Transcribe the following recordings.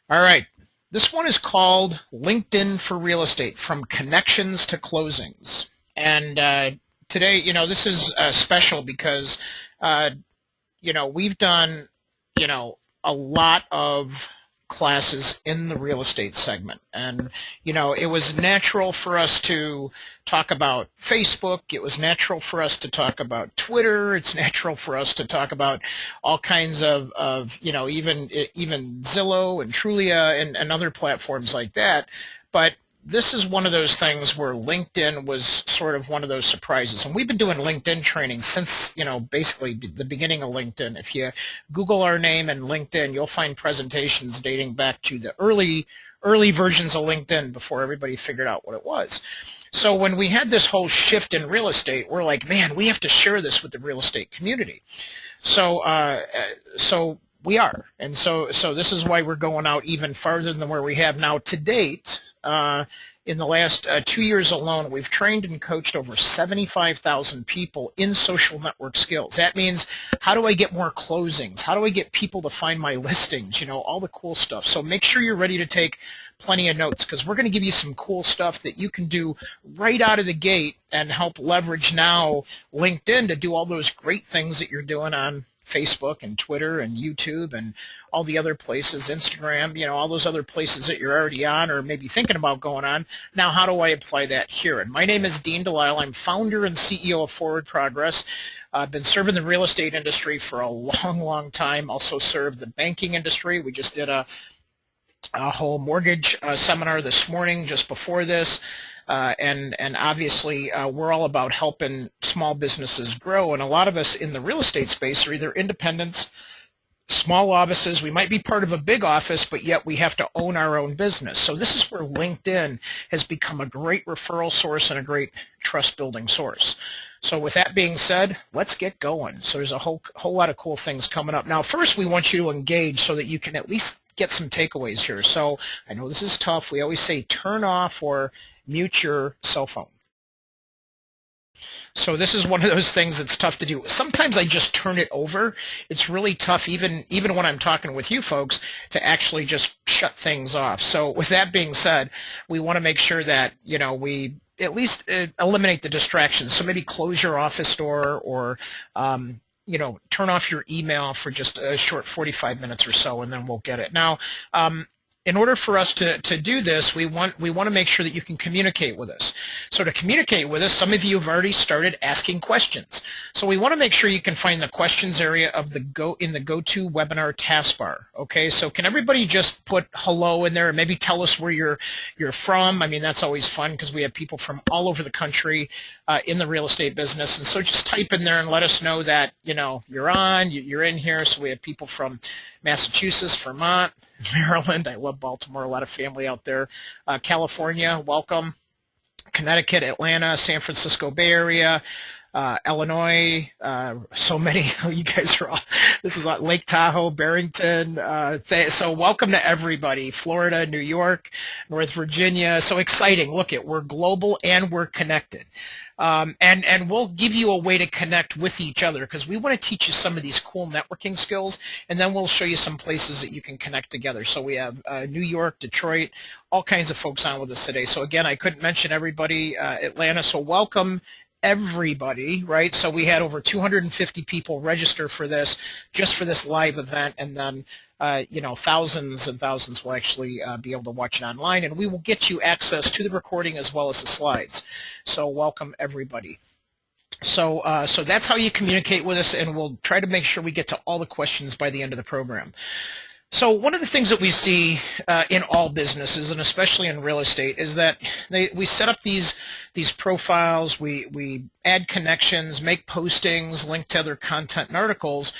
All right. This one is called LinkedIn for Real Estate, From Connections to Closings. And today, this is special because, we've done, a lot of classes in the real estate segment. And, it was natural for us to talk about Facebook. It was natural for us to talk about Twitter. It's natural for us to talk about all kinds of even Zillow and Trulia and other platforms like that. But this is one of those things where LinkedIn was sort of one of those surprises. And we've been doing LinkedIn training since, basically the beginning of LinkedIn. If you Google our name and LinkedIn, you'll find presentations dating back to the early versions of LinkedIn before everybody figured out what it was. So when we had this whole shift in real estate, we're like, man, we have to share this with the real estate community. So we are. And so this is why we're going out even farther than where we have now to date. In the last 2 years alone, we've trained and coached over 75,000 people in social network skills. That means, how do I get more closings? How do I get people to find my listings? All the cool stuff. So make sure you're ready to take plenty of notes, because we're going to give you some cool stuff that you can do right out of the gate and help leverage now LinkedIn to do all those great things that you're doing on Facebook and Twitter and YouTube and all the other places, Instagram, all those other places that you're already on or maybe thinking about going on. Now, how do I apply that here? And my name is DeLisle. I'm founder and CEO of Forward Progress. I've been serving the real estate industry for a long, long time. Also served the banking industry. We just did a whole mortgage seminar this morning just before this. And obviously we're all about helping small businesses grow, and a lot of us in the real estate space are either independents, small offices. We might be part of a big office, but yet we have to own our own business. So this is where LinkedIn has become a great referral source and a great trust building source. So with that being said, let's get going. So there's a whole lot of cool things coming up. Now, first we want you to engage so that you can at least get some takeaways here. So I know this is tough. We always say turn off or mute your cell phone. So this is one of those things that's tough to do. Sometimes I just turn it over. It's really tough, even when I'm talking with you folks, to actually just shut things off. So with that being said, we want to make sure that, we at least eliminate the distractions. So maybe close your office door or, turn off your email for just a short 45 minutes or so, and then we'll get it. Now, in order for us to do this, we want to make sure that you can communicate with us. So to communicate with us, some of you have already started asking questions. So we want to make sure you can find the questions area of in the go-to webinar taskbar. Okay, so can everybody just put hello in there and maybe tell us where you're from? I mean, that's always fun because we have people from all over the country in the real estate business. And so just type in there and let us know that, you're in here. So we have people from Massachusetts, Vermont, Maryland. I love Baltimore. A lot of family out there. California, welcome. Connecticut, Atlanta, San Francisco Bay Area, Illinois. So many. You guys are all. This is Lake Tahoe, Barrington. So welcome to everybody. Florida, New York, North Virginia. So exciting. Look we're global and we're connected. And we'll give you a way to connect with each other because we want to teach you some of these cool networking skills, and then we'll show you some places that you can connect together. So we have New York, Detroit, all kinds of folks on with us today. So again, I couldn't mention everybody, Atlanta, so welcome everybody, right? So we had over 250 people register for this, just for this live event, and then thousands and thousands will actually be able to watch it online, and we will get you access to the recording as well as the slides. So welcome everybody. So that's how you communicate with us, and we'll try to make sure we get to all the questions by the end of the program. So one of the things that we see in all businesses, and especially in real estate, is that we set up these profiles, we add connections, make postings, link to other content and articles,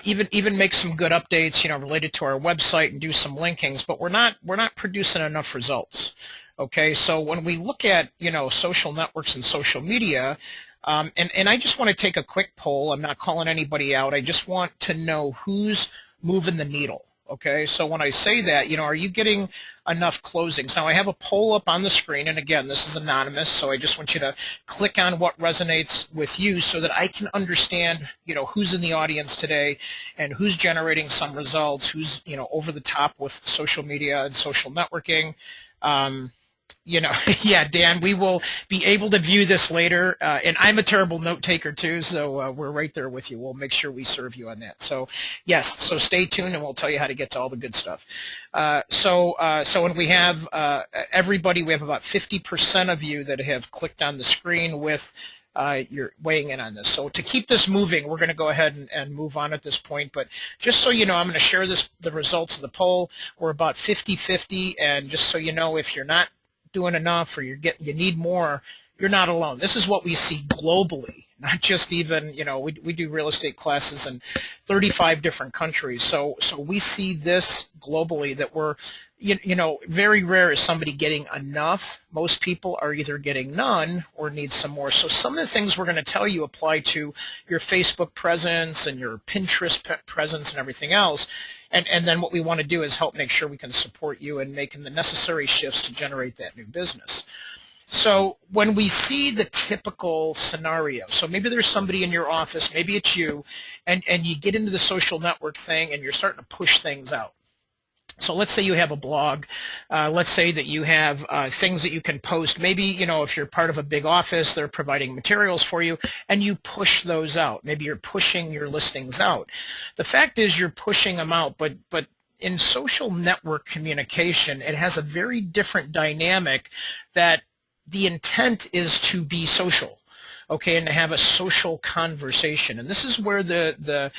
even make some good updates, related to our website and do some linkings, but we're not producing enough results. Okay, so when we look at social networks and social media, and I just want to take a quick poll. I'm not calling anybody out. I just want to know who's moving the needle. Okay, so when I say that, are you getting enough closings? Now I have a poll up on the screen, and again, this is anonymous, so I just want you to click on what resonates with you so that I can understand, who's in the audience today and who's generating some results, who's, over the top with social media and social networking. Um, yeah, Dan, we will be able to view this later. And I'm a terrible note taker too, so we're right there with you. We'll make sure we serve you on that. So yes, so stay tuned and we'll tell you how to get to all the good stuff. So when we have everybody, we have about 50% of you that have clicked on the screen with you're weighing in on this. So to keep this moving, we're going to go ahead and move on at this point. But just so you know, I'm going to share the results of the poll. We're about 50-50, and just so you know, if you're not doing enough or you need more, you're not alone. This is what we see globally, not just even, we do real estate classes in 35 different countries. So we see this globally, that we're, very rare is somebody getting enough. Most people are either getting none or need some more. So some of the things we're going to tell you apply to your Facebook presence and your Pinterest presence and everything else. And then what we want to do is help make sure we can support you in making the necessary shifts to generate that new business. So when we see the typical scenario, so maybe there's somebody in your office, maybe it's you, and you get into the social network thing and you're starting to push things out. So let's say you have a blog. Let's say that you have things that you can post. Maybe, if you're part of a big office, they're providing materials for you, and you push those out. Maybe you're pushing your listings out. The fact is you're pushing them out, but in social network communication, it has a very different dynamic, that the intent is to be social. Okay, and to have a social conversation. And this is where the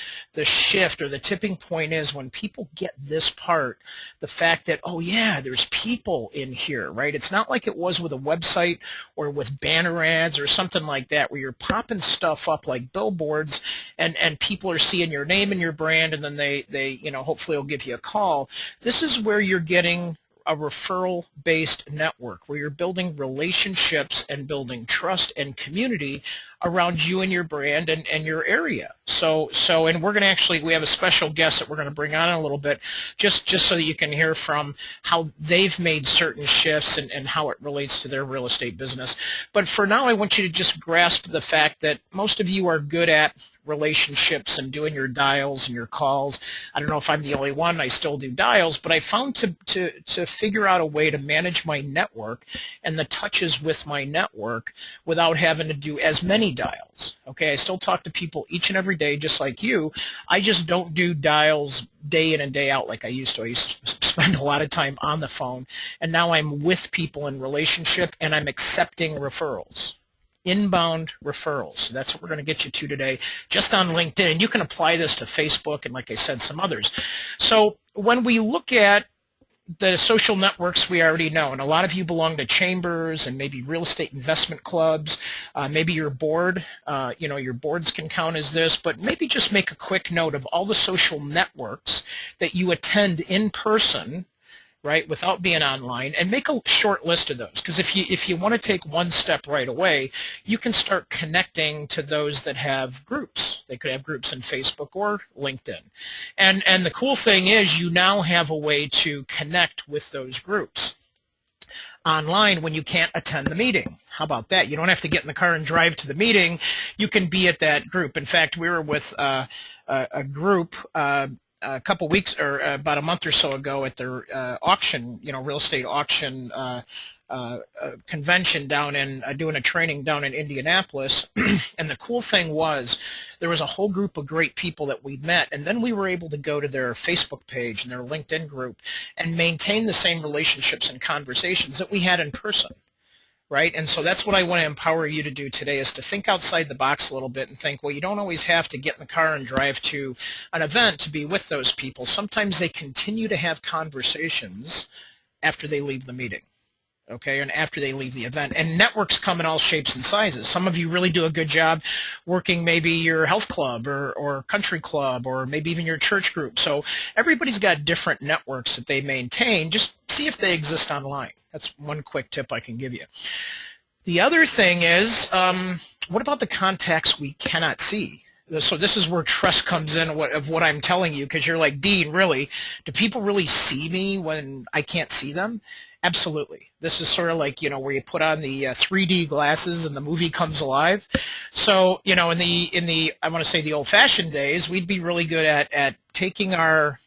shift or the tipping point is, when people get this part, the fact that, oh yeah, there's people in here, right? It's not like it was with a website or with banner ads or something like that, where you're popping stuff up like billboards and people are seeing your name and your brand, and then they hopefully will give you a call. This is where you're getting a referral-based network, where you're building relationships and building trust and community around you and your brand and your area. And we're going to actually, we have a special guest that we're going to bring on in a little bit, just so that you can hear from how they've made certain shifts and how it relates to their real estate business. But for now, I want you to just grasp the fact that most of you are good at relationships and doing your dials and your calls. I don't know if I'm the only one. I still do dials, but I found to figure out a way to manage my network and the touches with my network without having to do as many dials. Okay, I still talk to people each and every day, just like you. I just don't do dials day in and day out like I used to. I used to spend a lot of time on the phone, and now I'm with people in relationship, and I'm accepting referrals. Inbound referrals. So that's what we're going to get you to today, just on LinkedIn. And you can apply this to Facebook and, like I said, some others. So when we look at the social networks, we already know, and a lot of you belong to chambers and maybe real estate investment clubs. Maybe your board, your boards can count as this, but maybe just make a quick note of all the social networks that you attend in person, right, without being online, and make a short list of those. Because if you want to take one step right away, you can start connecting to those that have groups. They could have groups in Facebook or LinkedIn. And the cool thing is, you now have a way to connect with those groups online when you can't attend the meeting. How about that? You don't have to get in the car and drive to the meeting. You can be at that group. In fact, we were with a group a couple weeks, or about a month or so ago, at their auction, real estate auction convention down in, doing a training down in Indianapolis. And the cool thing was, there was a whole group of great people that we met, and then we were able to go to their Facebook page and their LinkedIn group and maintain the same relationships and conversations that we had in person. Right? And so that's what I want to empower you to do today, is to think outside the box a little bit and think, well, you don't always have to get in the car and drive to an event to be with those people. Sometimes they continue to have conversations after they leave the meeting. Okay, and after they leave the event. And networks come in all shapes and sizes. Some of you really do a good job working maybe your health club or country club, or maybe even your church group. So everybody's got different networks that they maintain. Just see if they exist online. That's one quick tip I can give you. The other thing is, what about the contacts we cannot see? So this is where trust comes in of what I'm telling you, because you're like, Dean, really? Do people really see me when I can't see them? Absolutely. This is sort of like, where you put on the 3D glasses and the movie comes alive. So, in the I want to say the old-fashioned days, we'd be really good at taking our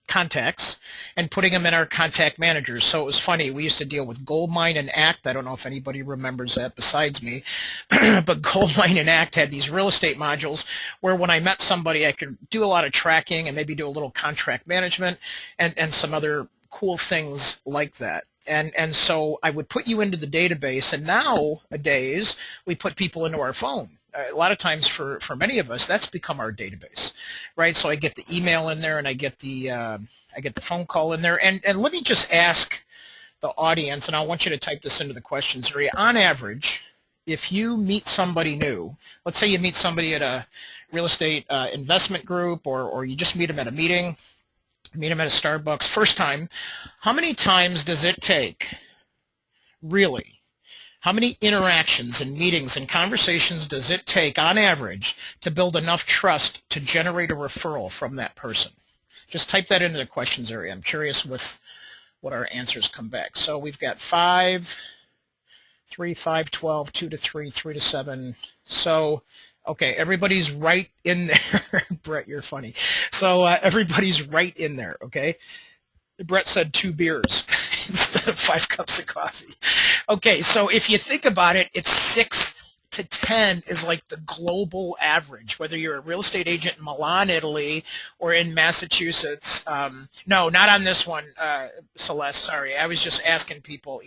contacts and putting them in our contact managers. So it was funny. We used to deal with Goldmine and Act. I don't know if anybody remembers that besides me, but Goldmine and Act had these real estate modules where when I met somebody, I could do a lot of tracking and maybe do a little contract management and some other cool things like that. And so I would put you into the database, and nowadays we put people into our phone. A lot of times for many of us, that's become our database, right? So I get the email in there, and I get the phone call in there. And let me just ask the audience, and I want you to type this into the questions area. On average, if you meet somebody new, let's say you meet somebody at a real estate investment group, or you just meet them at a meeting, meet them at a Starbucks, first time, how many times does it take, really? How many interactions and meetings and conversations does it take on average to build enough trust to generate a referral from that person? Just type that into the questions area. I'm curious with what our answers come back. So we've got 5, 3, 5, 12, 2 to 3, 3 to 7. So, okay, everybody's right in there. Brett, you're funny. So everybody's right in there, okay? Brett said 2 beers instead of 5 cups of coffee. Okay, so if you think about it, it's 6 to 10 is like the global average, whether you're a real estate agent in Milan, Italy, or in Massachusetts. No, not on this one, Celeste, sorry. I was just asking people,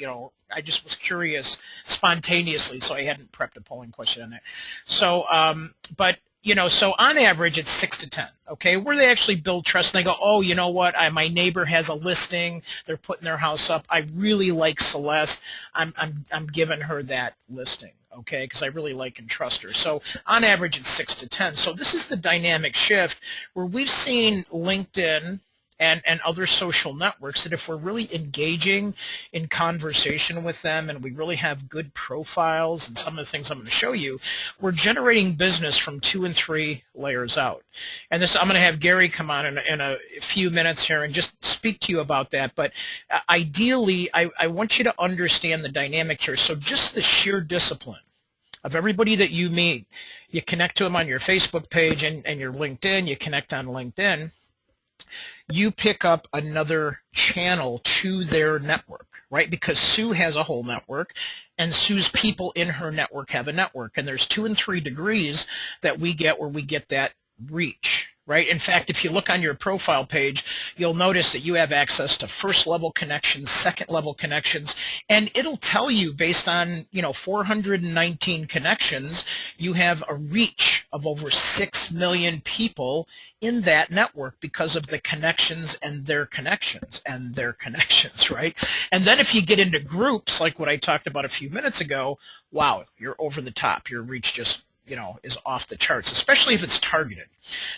I just was curious spontaneously, so I hadn't prepped a polling question on that. So, so on average, it's 6 to 10, okay, where they actually build trust and they go, oh, you know what, my neighbor has a listing, they're putting their house up, I really like Celeste, I'm giving her that listing, okay, because I really like and trust her. So on average, it's 6 to 10. So this is the dynamic shift where we've seen LinkedIn and other social networks that if we're really engaging in conversation with them and we really have good profiles and some of the things I'm going to show you, we're generating business from 2 and 3 layers out. And this, I'm going to have Gary come on in a few minutes here and just speak to you about that. But ideally, I want you to understand the dynamic here. So just the sheer discipline of everybody that you meet, you connect to them on your Facebook page and your LinkedIn, you connect on LinkedIn, you pick up another channel to their network, right? Because Sue has a whole network, and Sue's people in her network have a network. And there's 2 and 3 degrees that we get where we get that reach, right? In fact, if you look on your profile page, you'll notice that you have access to first-level connections, second-level connections, and it'll tell you based on, 419 connections, you have a reach of over 6 million people in that network because of the connections and their connections and their connections, right? And then if you get into groups like what I talked about a few minutes ago, wow, you're over the top. Your reach just is off the charts, especially if it's targeted.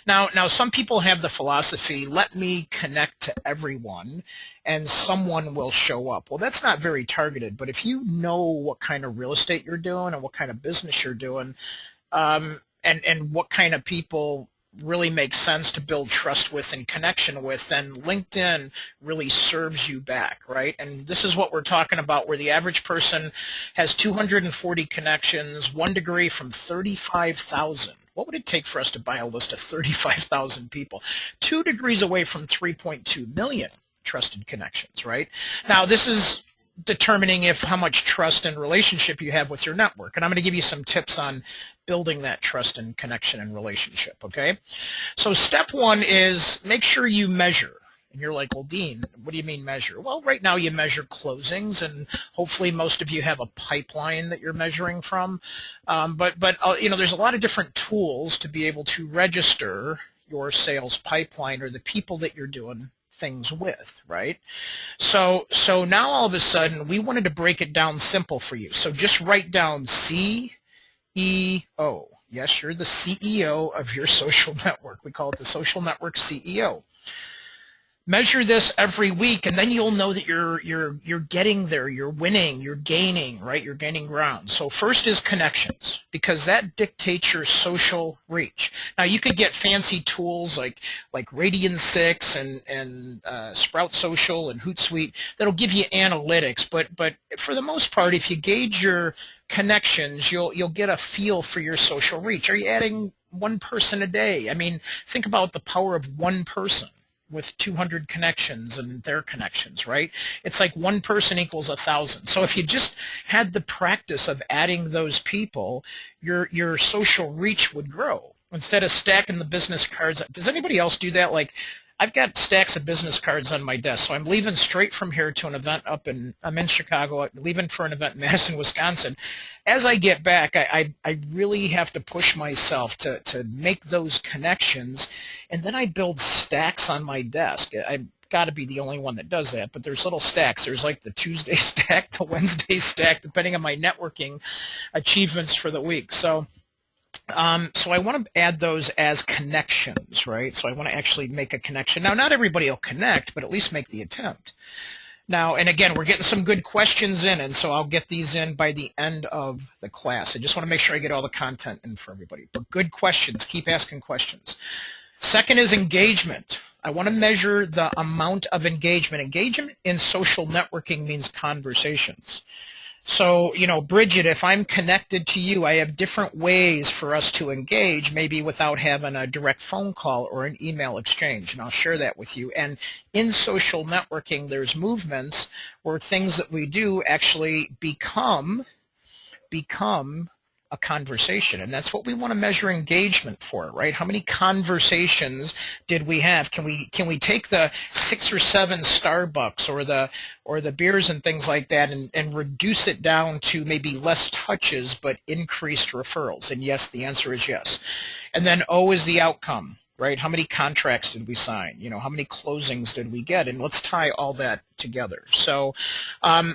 Now some people have the philosophy, let me connect to everyone and someone will show up. Well, that's not very targeted, but if you know what kind of real estate you're doing and what kind of business you're doing, and what kind of people really makes sense to build trust with and connection with, then LinkedIn really serves you back, right? And this is what we're talking about, where the average person has 240 connections, 1 degree from 35,000. What would it take for us to buy a list of 35,000 people? 2 degrees away from 3.2 million trusted connections, right? Now, this is determining how much trust and relationship you have with your network. And I'm going to give you some tips on building that trust and connection and relationship, okay? So step 1 is make sure you measure. And you're like, well, Dean, what do you mean measure? Well, right now you measure closings, and hopefully most of you have a pipeline that you're measuring from. But there's a lot of different tools to be able to register your sales pipeline or the people that you're doing things with, right? So now all of a sudden we wanted to break it down simple for you. So just write down CEO. Yes, you're the CEO of your social network. We call it the social network CEO. Measure this every week, and then you'll know that you're getting there, you're winning, you're gaining, right? You're gaining ground. So first is connections, because that dictates your social reach. Now you could get fancy tools like Radian 6 and Sprout Social and Hootsuite that'll give you analytics, but for the most part, if you gauge your connections, you'll get a feel for your social reach. Are you adding one person a day? I mean, think about the power of one person with 200 connections and their connections, right? It's like one person equals 1,000. So if you just had the practice of adding those people, your social reach would grow instead of stacking the business cards. Does anybody else do that? Like, I've got stacks of business cards on my desk, so I'm leaving straight from here to an event I'm in Chicago, leaving for an event in Madison, Wisconsin. As I get back, I really have to push myself to make those connections, and then I build stacks on my desk. I've got to be the only one that does that, but there's little stacks. There's like the Tuesday stack, the Wednesday stack, depending on my networking achievements for the week. So I want to add those as connections, right? So I want to actually make a connection. Now, not everybody will connect, but at least make the attempt. Now, and again, we're getting some good questions in, and so I'll get these in by the end of the class. I just want to make sure I get all the content in for everybody. But good questions. Keep asking questions. Second is engagement. I want to measure the amount of engagement. Engagement in social networking means conversations. So, Bridget, if I'm connected to you, I have different ways for us to engage, maybe without having a direct phone call or an email exchange, and I'll share that with you. And in social networking, there's movements where things that we do actually become a conversation, and that's what we want to measure engagement for, right? How many conversations did we have? Can we take the 6 or 7 Starbucks or the beers and things like that and reduce it down to maybe less touches but increased referrals? And yes, the answer is yes. And then O is the outcome, right? How many contracts did we sign? How many closings did we get? And let's tie all that together. So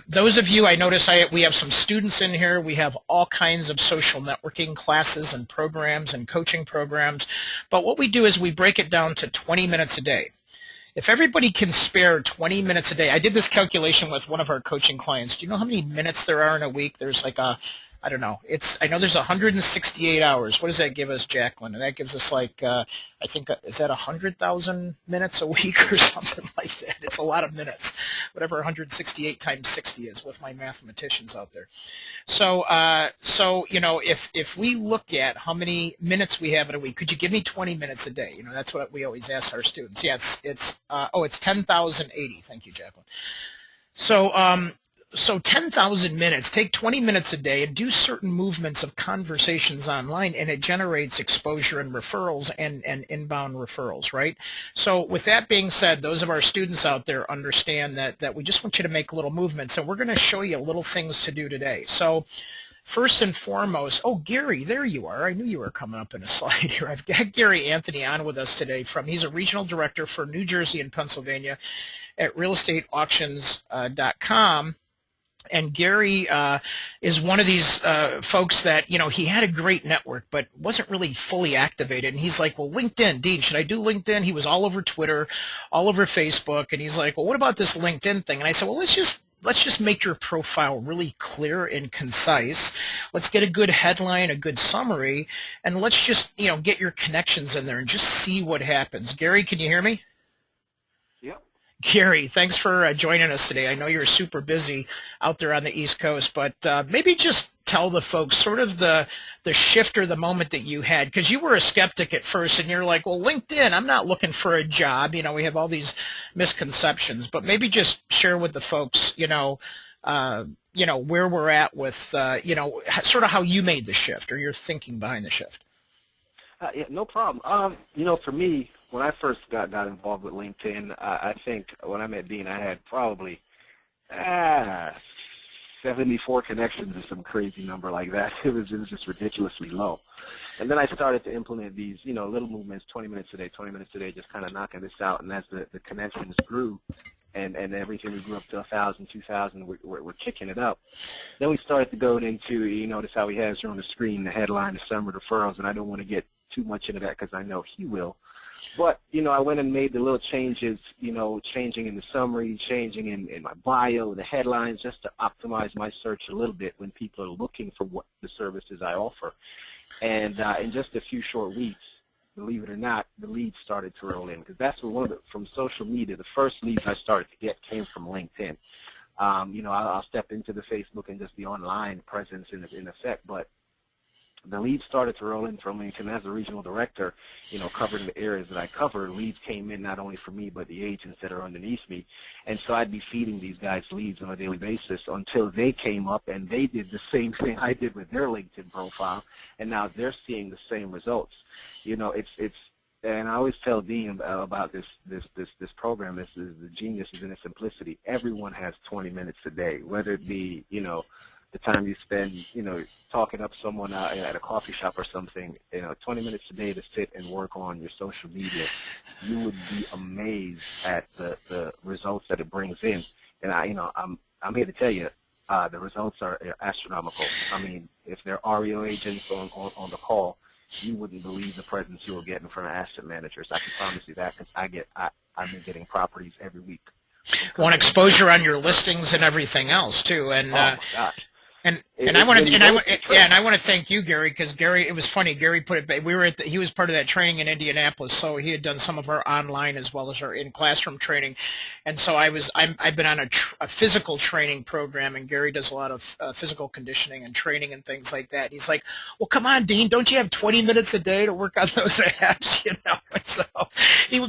those of you, I notice we have some students in here. We have all kinds of social networking classes and programs and coaching programs. But what we do is we break it down to 20 minutes a day. If everybody can spare 20 minutes a day, I did this calculation with one of our coaching clients. Do you know how many minutes there are in a week? There's like I don't know. I know there's 168 hours. What does that give us, Jacqueline? And that gives us like, I think, is that 100,000 minutes a week or something like that? It's a lot of minutes, whatever 168 times 60 is with my mathematicians out there. So if we look at how many minutes we have in a week, could you give me 20 minutes a day? That's what we always ask our students. Yeah, it's 10,080. Thank you, Jacqueline. So 10,000 minutes, take 20 minutes a day and do certain movements of conversations online, and it generates exposure and referrals and inbound referrals, right? So with that being said, those of our students out there understand that we just want you to make little movements, and we're going to show you little things to do today. So first and foremost, oh, Gary, there you are. I knew you were coming up in a slide here. I've got Gary Anthony on with us today he's a regional director for New Jersey and Pennsylvania at realestateauctions.com. And Gary is one of these folks that, he had a great network, but wasn't really fully activated. And he's like, well, LinkedIn, Dean, should I do LinkedIn? He was all over Twitter, all over Facebook. And he's like, well, what about this LinkedIn thing? And I said, well, let's just make your profile really clear and concise. Let's get a good headline, a good summary, and let's just, get your connections in there and just see what happens. Gary, can you hear me? Gary, thanks for joining us today. I know you're super busy out there on the East Coast, but maybe just tell the folks sort of the shift or the moment that you had, because you were a skeptic at first and you're like, well, LinkedIn, I'm not looking for a job. We have all these misconceptions, but maybe just share with the folks, where we're at with, sort of how you made the shift or your thinking behind the shift. Yeah, no problem. For me, when I first got involved with LinkedIn, I think when I met Dean, I had probably 74 connections or some crazy number like that. It was just ridiculously low. And then I started to implement these, little movements, 20 minutes a day, just kind of knocking this out. And as the connections grew and everything, we grew up to 1,000, 2,000, we're kicking it up. Then we started to go into, notice how he has here on the screen, the headline, the summer referrals, and I don't want to get too much into that because I know he will. But, I went and made the little changes, changing in the summary, changing in my bio, the headlines, just to optimize my search a little bit when people are looking for what the services I offer. And in just a few short weeks, believe it or not, the leads started to roll in, because that's from social media, the first leads I started to get came from LinkedIn. I'll step into the Facebook and just the online presence in effect, but the leads started to roll in from LinkedIn. As a regional director, covering the areas that I cover, leads came in not only from me, but the agents that are underneath me. And so I'd be feeding these guys leads on a daily basis until they came up and they did the same thing I did with their LinkedIn profile, and now they're seeing the same results. And I always tell Dean about this program. This is the genius is in its simplicity. Everyone has 20 minutes a day, whether it be, the time you spend, talking up someone at a coffee shop or something, 20 minutes a day to sit and work on your social media. You would be amazed at the results that it brings in. And I'm here to tell you, the results are astronomical. I mean, if there are REO agents on the call, you wouldn't believe the presence you will get in front of asset managers. I can promise you that, because I've been getting properties every week. Want exposure on your listings and everything else too, and oh my gosh. And I want to thank you, Gary, because Gary, it was funny. Gary put it. He was part of that training in Indianapolis, so he had done some of our online as well as our in classroom training, and so I've been on a physical training program, and Gary does a lot of physical conditioning and training and things like that. And he's like, well, come on, Dean, don't you have 20 minutes a day to work on those apps, And so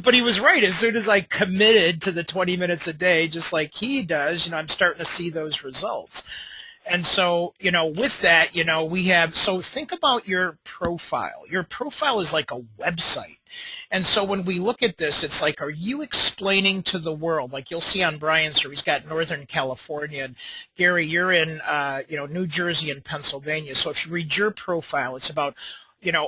but he was right. As soon as I committed to the 20 minutes a day, just like he does, I'm starting to see those results. And so, with that, so think about your profile. Your profile is like a website. And so when we look at this, it's like, are you explaining to the world? Like you'll see on Brian's, he's got Northern California, and Gary, you're in, New Jersey and Pennsylvania. So if you read your profile, it's about,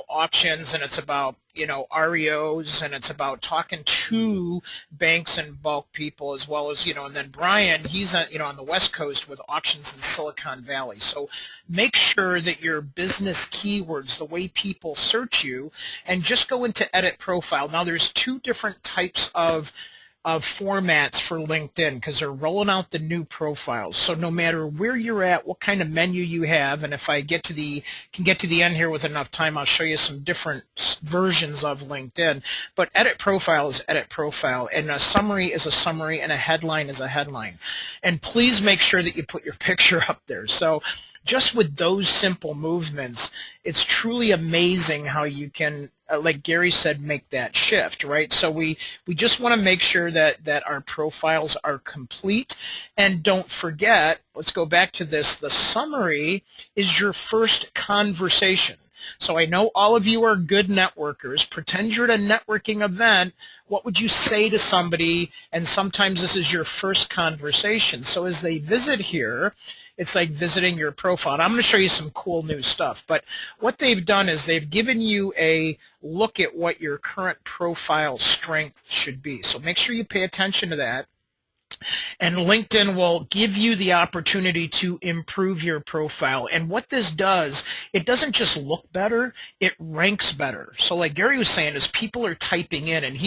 auctions, and it's about, REOs, and it's about talking to banks and bulk people as well as, and then Brian, he's, on the West Coast with auctions in Silicon Valley. So make sure that your business keywords, the way people search you, and just go into edit profile. Now there's two different types of formats for LinkedIn, because they're rolling out the new profiles. So no matter where you're at, what kind of menu you have, and if I can get to the end here with enough time, I'll show you some different versions of LinkedIn. But edit profile is edit profile, and a summary is a summary, and a headline is a headline. And please make sure that you put your picture up there. So just with those simple movements, it's truly amazing how you can, like Gary said, make that shift, right? So we just want to make sure that our profiles are complete. And don't forget, let's go back to this, the summary is your first conversation. So I know all of you are good networkers. Pretend you're at a networking event. What would you say to somebody? And sometimes this is your first conversation. So as they visit here, it's like visiting your profile. And I'm going to show you some cool new stuff. But what they've done is they've given you a look at what your current profile strength should be. So make sure you pay attention to that. And LinkedIn will give you the opportunity to improve your profile. And what this does, it doesn't just look better, it ranks better. So like Gary was saying, as people are typing in, and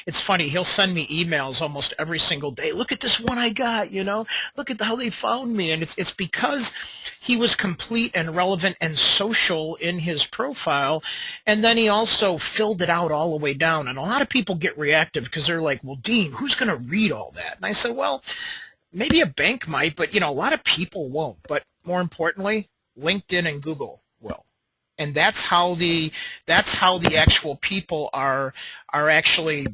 it's funny, he'll send me emails almost every single day. Look at this one I got, look at how they found me. And it's because he was complete and relevant and social in his profile. And then he also filled it out all the way down. And a lot of people get reactive because they're like, well, Dean, who's going to read all that? And I said, well, maybe a bank might, but a lot of people won't. But more importantly, LinkedIn and Google will. And that's how the actual people are actually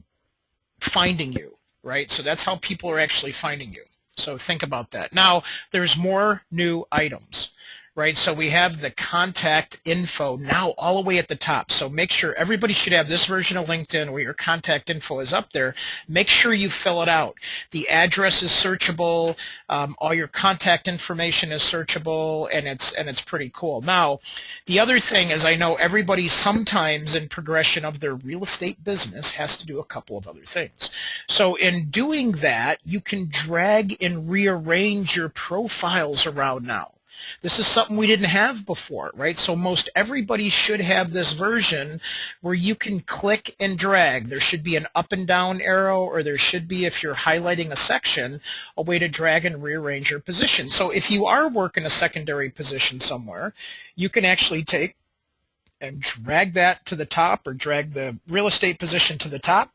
finding you, right? So that's how people are actually finding you. So think about that. Now, there's more new items, right? So we have the contact info now all the way at the top. So make sure everybody should have this version of LinkedIn where your contact info is up there. Make sure you fill it out. The address is searchable. All your contact information is searchable, and it's pretty cool. Now, the other thing is, I know everybody sometimes in progression of their real estate business has to do a couple of other things. So in doing that, you can drag and rearrange your profiles around now. This is something we didn't have before, right? So most everybody should have this version where you can click and drag. There should be an up and down arrow, or there should be, if you're highlighting a section, a way to drag and rearrange your position. So if you are working a secondary position somewhere, you can actually take and drag that to the top, or drag the real estate position to the top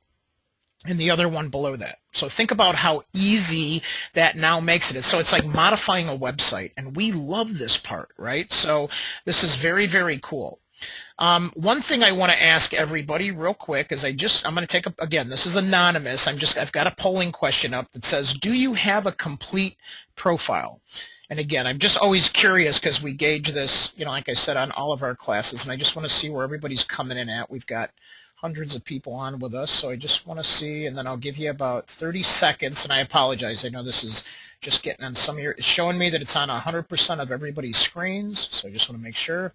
and the other one below that. So think about how easy that now makes it. So it's like modifying a website, and we love this part, right? So this is very, very cool. One thing I want to ask everybody real quick is I'm going to take again, this is anonymous. I've got a polling question up that says, do you have a complete profile? And again, I'm just always curious because we gauge this, like I said, on all of our classes, and I just want to see where everybody's coming in at. We've got hundreds of people on with us, so I just want to see, and then I'll give you about 30 seconds, and I apologize. I know this is just getting on some of your, it's showing me that it's on 100% of everybody's screens, so I just want to make sure.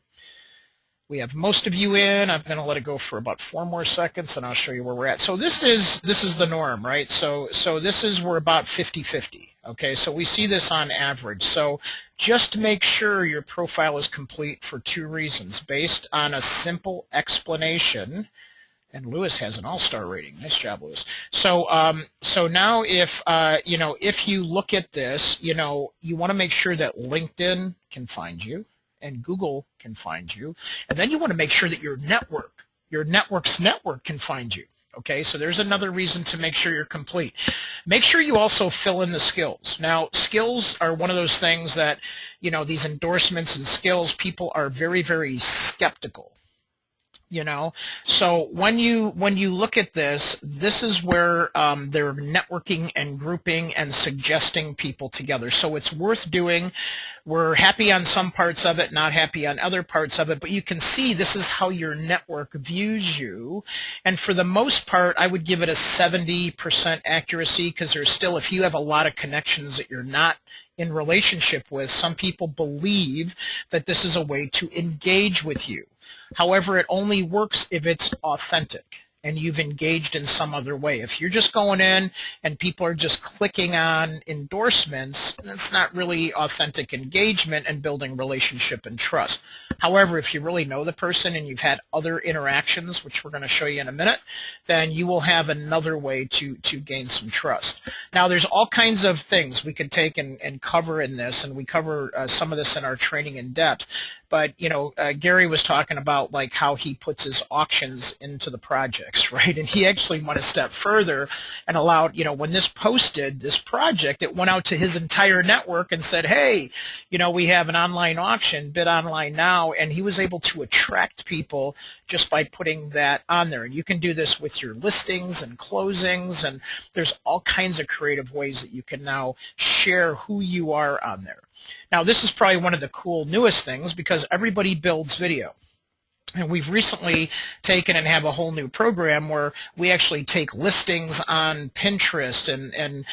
We have most of you in. I'm going to let it go for about 4 more seconds, and I'll show you where we're at. So this is the norm, right? So this is, we're about 50-50. Okay, so we see this on average. So just make sure your profile is complete for 2 reasons, based on a simple explanation. And Lewis has an all-star rating. Nice job, Lewis. So now if you look at this, you want to make sure that LinkedIn can find you and Google can find you, and then you want to make sure that your network's network can find you. Okay, so there's another reason to make sure you're complete. Make sure you also fill in the skills. Now, skills are one of those things that, these endorsements and skills, people are very, very skeptical. So when you look at this is where they're networking and grouping and suggesting people together. So it's worth doing. We're happy on some parts of it, not happy on other parts of it, but you can see this is how your network views you. And for the most part, I would give it a 70% accuracy, because there's still, if you have a lot of connections that you're not in relationship with, some people believe that this is a way to engage with you. However, it only works if it's authentic and you've engaged in some other way. If you're just going in and people are just clicking on endorsements, that's not really authentic engagement and building relationship and trust. However, if you really know the person and you've had other interactions, which we're going to show you in a minute, then you will have another way to gain some trust. Now, there's all kinds of things we could take and cover in this, and we cover some of this in our training in depth. But, Gary was talking about like how he puts his auctions into the projects, right? And he actually went a step further and allowed, when this posted this project, it went out to his entire network and said, hey, we have an online auction, bid online now. And he was able to attract people just by putting that on there. And you can do this with your listings and closings, and there's all kinds of creative ways that you can now share who you are on there. Now, this is probably one of the cool newest things, because everybody builds video. And we've recently taken and have a whole new program where we actually take listings on Pinterest, and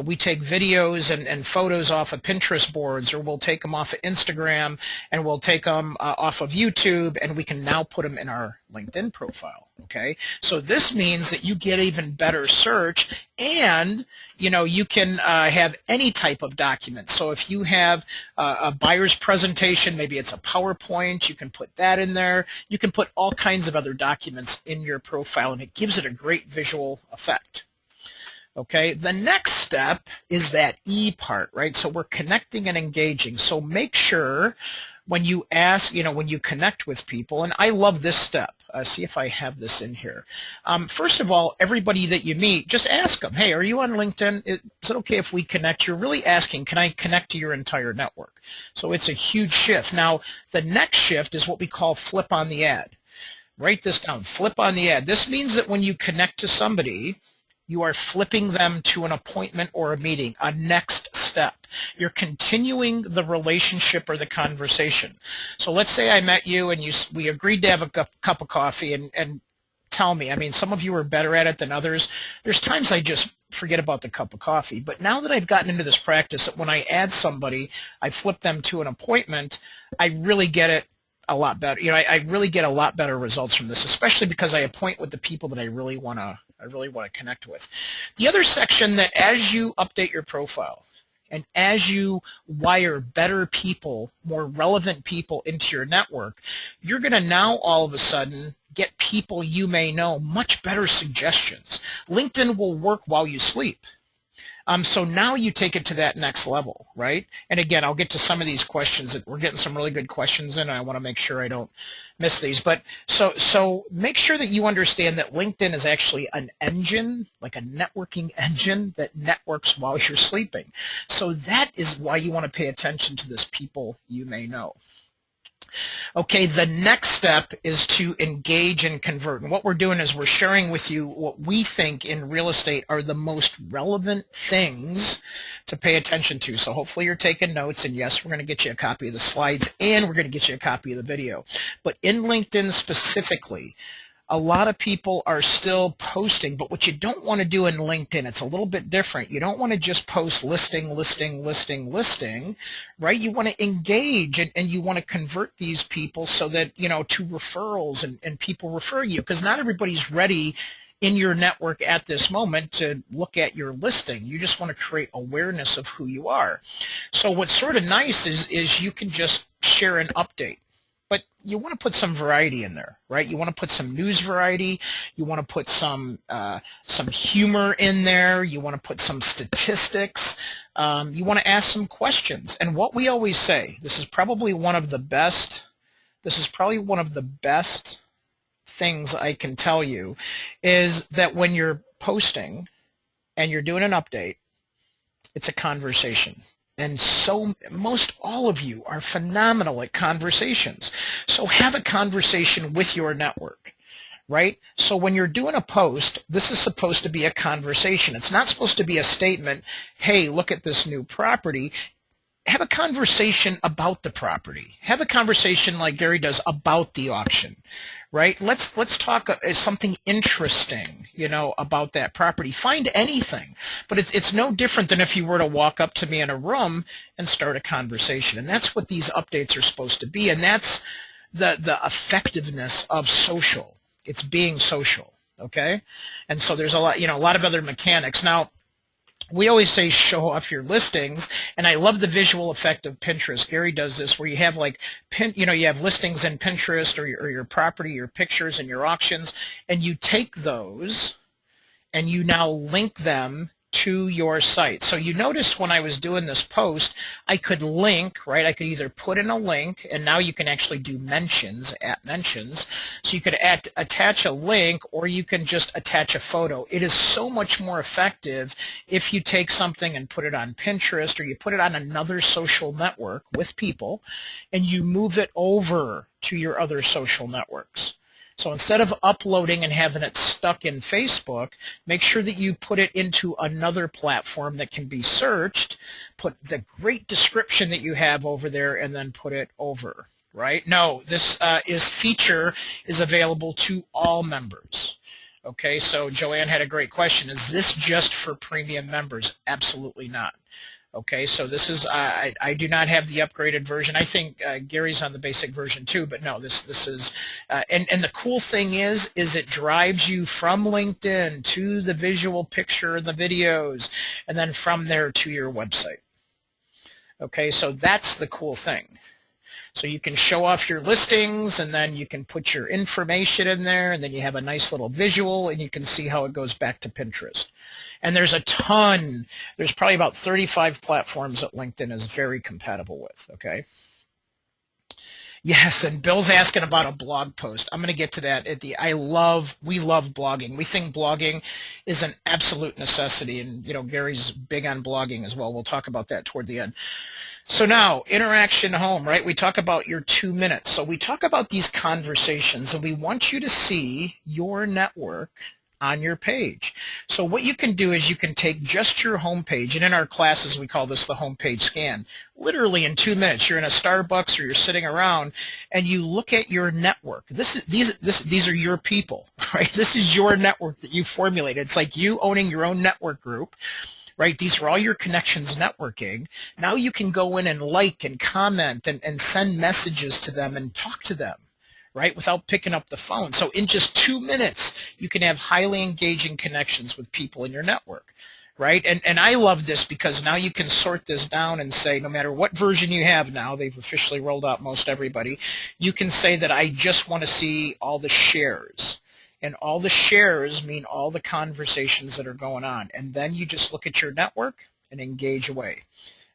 we take videos and photos off of Pinterest boards, or we'll take them off of Instagram, and we'll take them off of YouTube, and we can now put them in our LinkedIn profile. Okay, so this means that you get even better search, and you can have any type of document. So if you have a buyer's presentation, maybe it's a PowerPoint, you can put that in there. You can put all kinds of other documents in your profile, and it gives it a great visual effect. Okay, the next step is that E part, right? So we're connecting and engaging. So make sure when you ask, when you connect with people, and I love this step. See if I have this in here. First of all, everybody that you meet, just ask them, hey, are you on LinkedIn? Is it okay if we connect? You're really asking, can I connect to your entire network? So it's a huge shift. Now, the next shift is what we call flip on the ad. Write this down, flip on the ad. This means that when you connect to somebody, you are flipping them to an appointment or a meeting, a next step. You're continuing the relationship or the conversation. So let's say I met you and we agreed to have a cup of coffee, and tell me, some of you are better at it than others. There's times I just forget about the cup of coffee. But now that I've gotten into this practice, that when I add somebody, I flip them to an appointment, I really get it a lot better. I really get a lot better results from this, especially because I appoint with the people that I really want to connect with. The other section, that as you update your profile, And as you wire better people, more relevant people into your network, you're going to now all of a sudden get people you may know much better suggestions. LinkedIn will work while you sleep. So now you take it to that next level, right? And again, I'll get to some of these questions. We're getting some really good questions in, and I want to make sure I don't miss these. But so make sure that you understand that LinkedIn is actually an engine, like a networking engine that networks while you're sleeping. So that is why you want to pay attention to this people you may know. Okay, the next step is to engage and convert. And what we're doing is we're sharing with you what we think in real estate are the most relevant things to pay attention to. So hopefully you're taking notes, and yes, we're going to get you a copy of the slides, and we're going to get you a copy of the video. But in LinkedIn specifically, a lot of people are still posting, but what you don't want to do in LinkedIn, it's a little bit different. You don't want to just post listing, listing, listing, listing, right? You want to engage, and you want to convert these people so that, you know, to referrals, and people refer you, because not everybody's ready in your network at this moment to look at your listing. You just want to create awareness of who you are. So what's sort of nice is you can just share an update. But you want to put some variety in there, right? You want to put some news variety. You want to put some humor in there. You want to put some statistics. You want to ask some questions. And what we always say, this is probably one of the best things I can tell you, is that when you're posting and you're doing an update, it's a conversation. And so most all of you are phenomenal at conversations. So have a conversation with your network, right? So when you're doing a post, this is supposed to be a conversation. It's not supposed to be a statement, hey, look at this new property. Have a conversation about the property. Have a conversation like Gary does about the auction, right? Let's talk something interesting, you know, about that property. Find anything, but it's no different than if you were to walk up to me in a room and start a conversation. And that's what these updates are supposed to be. And that's the effectiveness of social. It's being social, okay? And so there's a lot of other mechanics. Now, we always say show off your listings, and I love the visual effect of Pinterest. Gary does this where you have like you have listings in Pinterest, or your property, your pictures, and your auctions, and you take those and you now link them to your site. So you noticed when I was doing this post, I could link, right? I could either put in a link, and now you can actually do mentions, at mentions. So you could attach a link, or you can just attach a photo. It is so much more effective if you take something and put it on Pinterest, or you put it on another social network with people, and you move it over to your other social networks. So instead of uploading and having it stuck in Facebook, make sure that you put it into another platform that can be searched, put the great description that you have over there, and then put it over, right? No, this feature is available to all members. Okay, so Joanne had a great question. Is this just for premium members? Absolutely not. Okay, so this is, I do not have the upgraded version. I think Gary's on the basic version too, but no, this is, and the cool thing is it drives you from LinkedIn to the visual picture and the videos, and then from there to your website. Okay, so that's the cool thing. So you can show off your listings, and then you can put your information in there, and then you have a nice little visual, and you can see how it goes back to Pinterest. And there's there's probably about 35 platforms that LinkedIn is very compatible with, okay? Yes, and Bill's asking about a blog post. I'm going to get to that we love blogging. We think blogging is an absolute necessity, and Gary's big on blogging as well. We'll talk about that toward the end. So now, interaction home, right? We talk about your 2 minutes. So we talk about these conversations, and we want you to see your network on your page. So what you can do is you can take just your home page, and in our classes we call this the home page scan. Literally in 2 minutes, you're in a Starbucks or you're sitting around, and you look at your network. These are your people, right? This is your network that you formulated. It's like you owning your own network group, right? These are all your connections networking. Now you can go in and like and comment and send messages to them and talk to them, right, without picking up the phone. So in just 2 minutes, you can have highly engaging connections with people in your network, right? And I love this because now you can sort this down and say, no matter what version you have now, they've officially rolled out most everybody, you can say that I just want to see all the shares. And all the shares mean all the conversations that are going on. And then you just look at your network and engage away.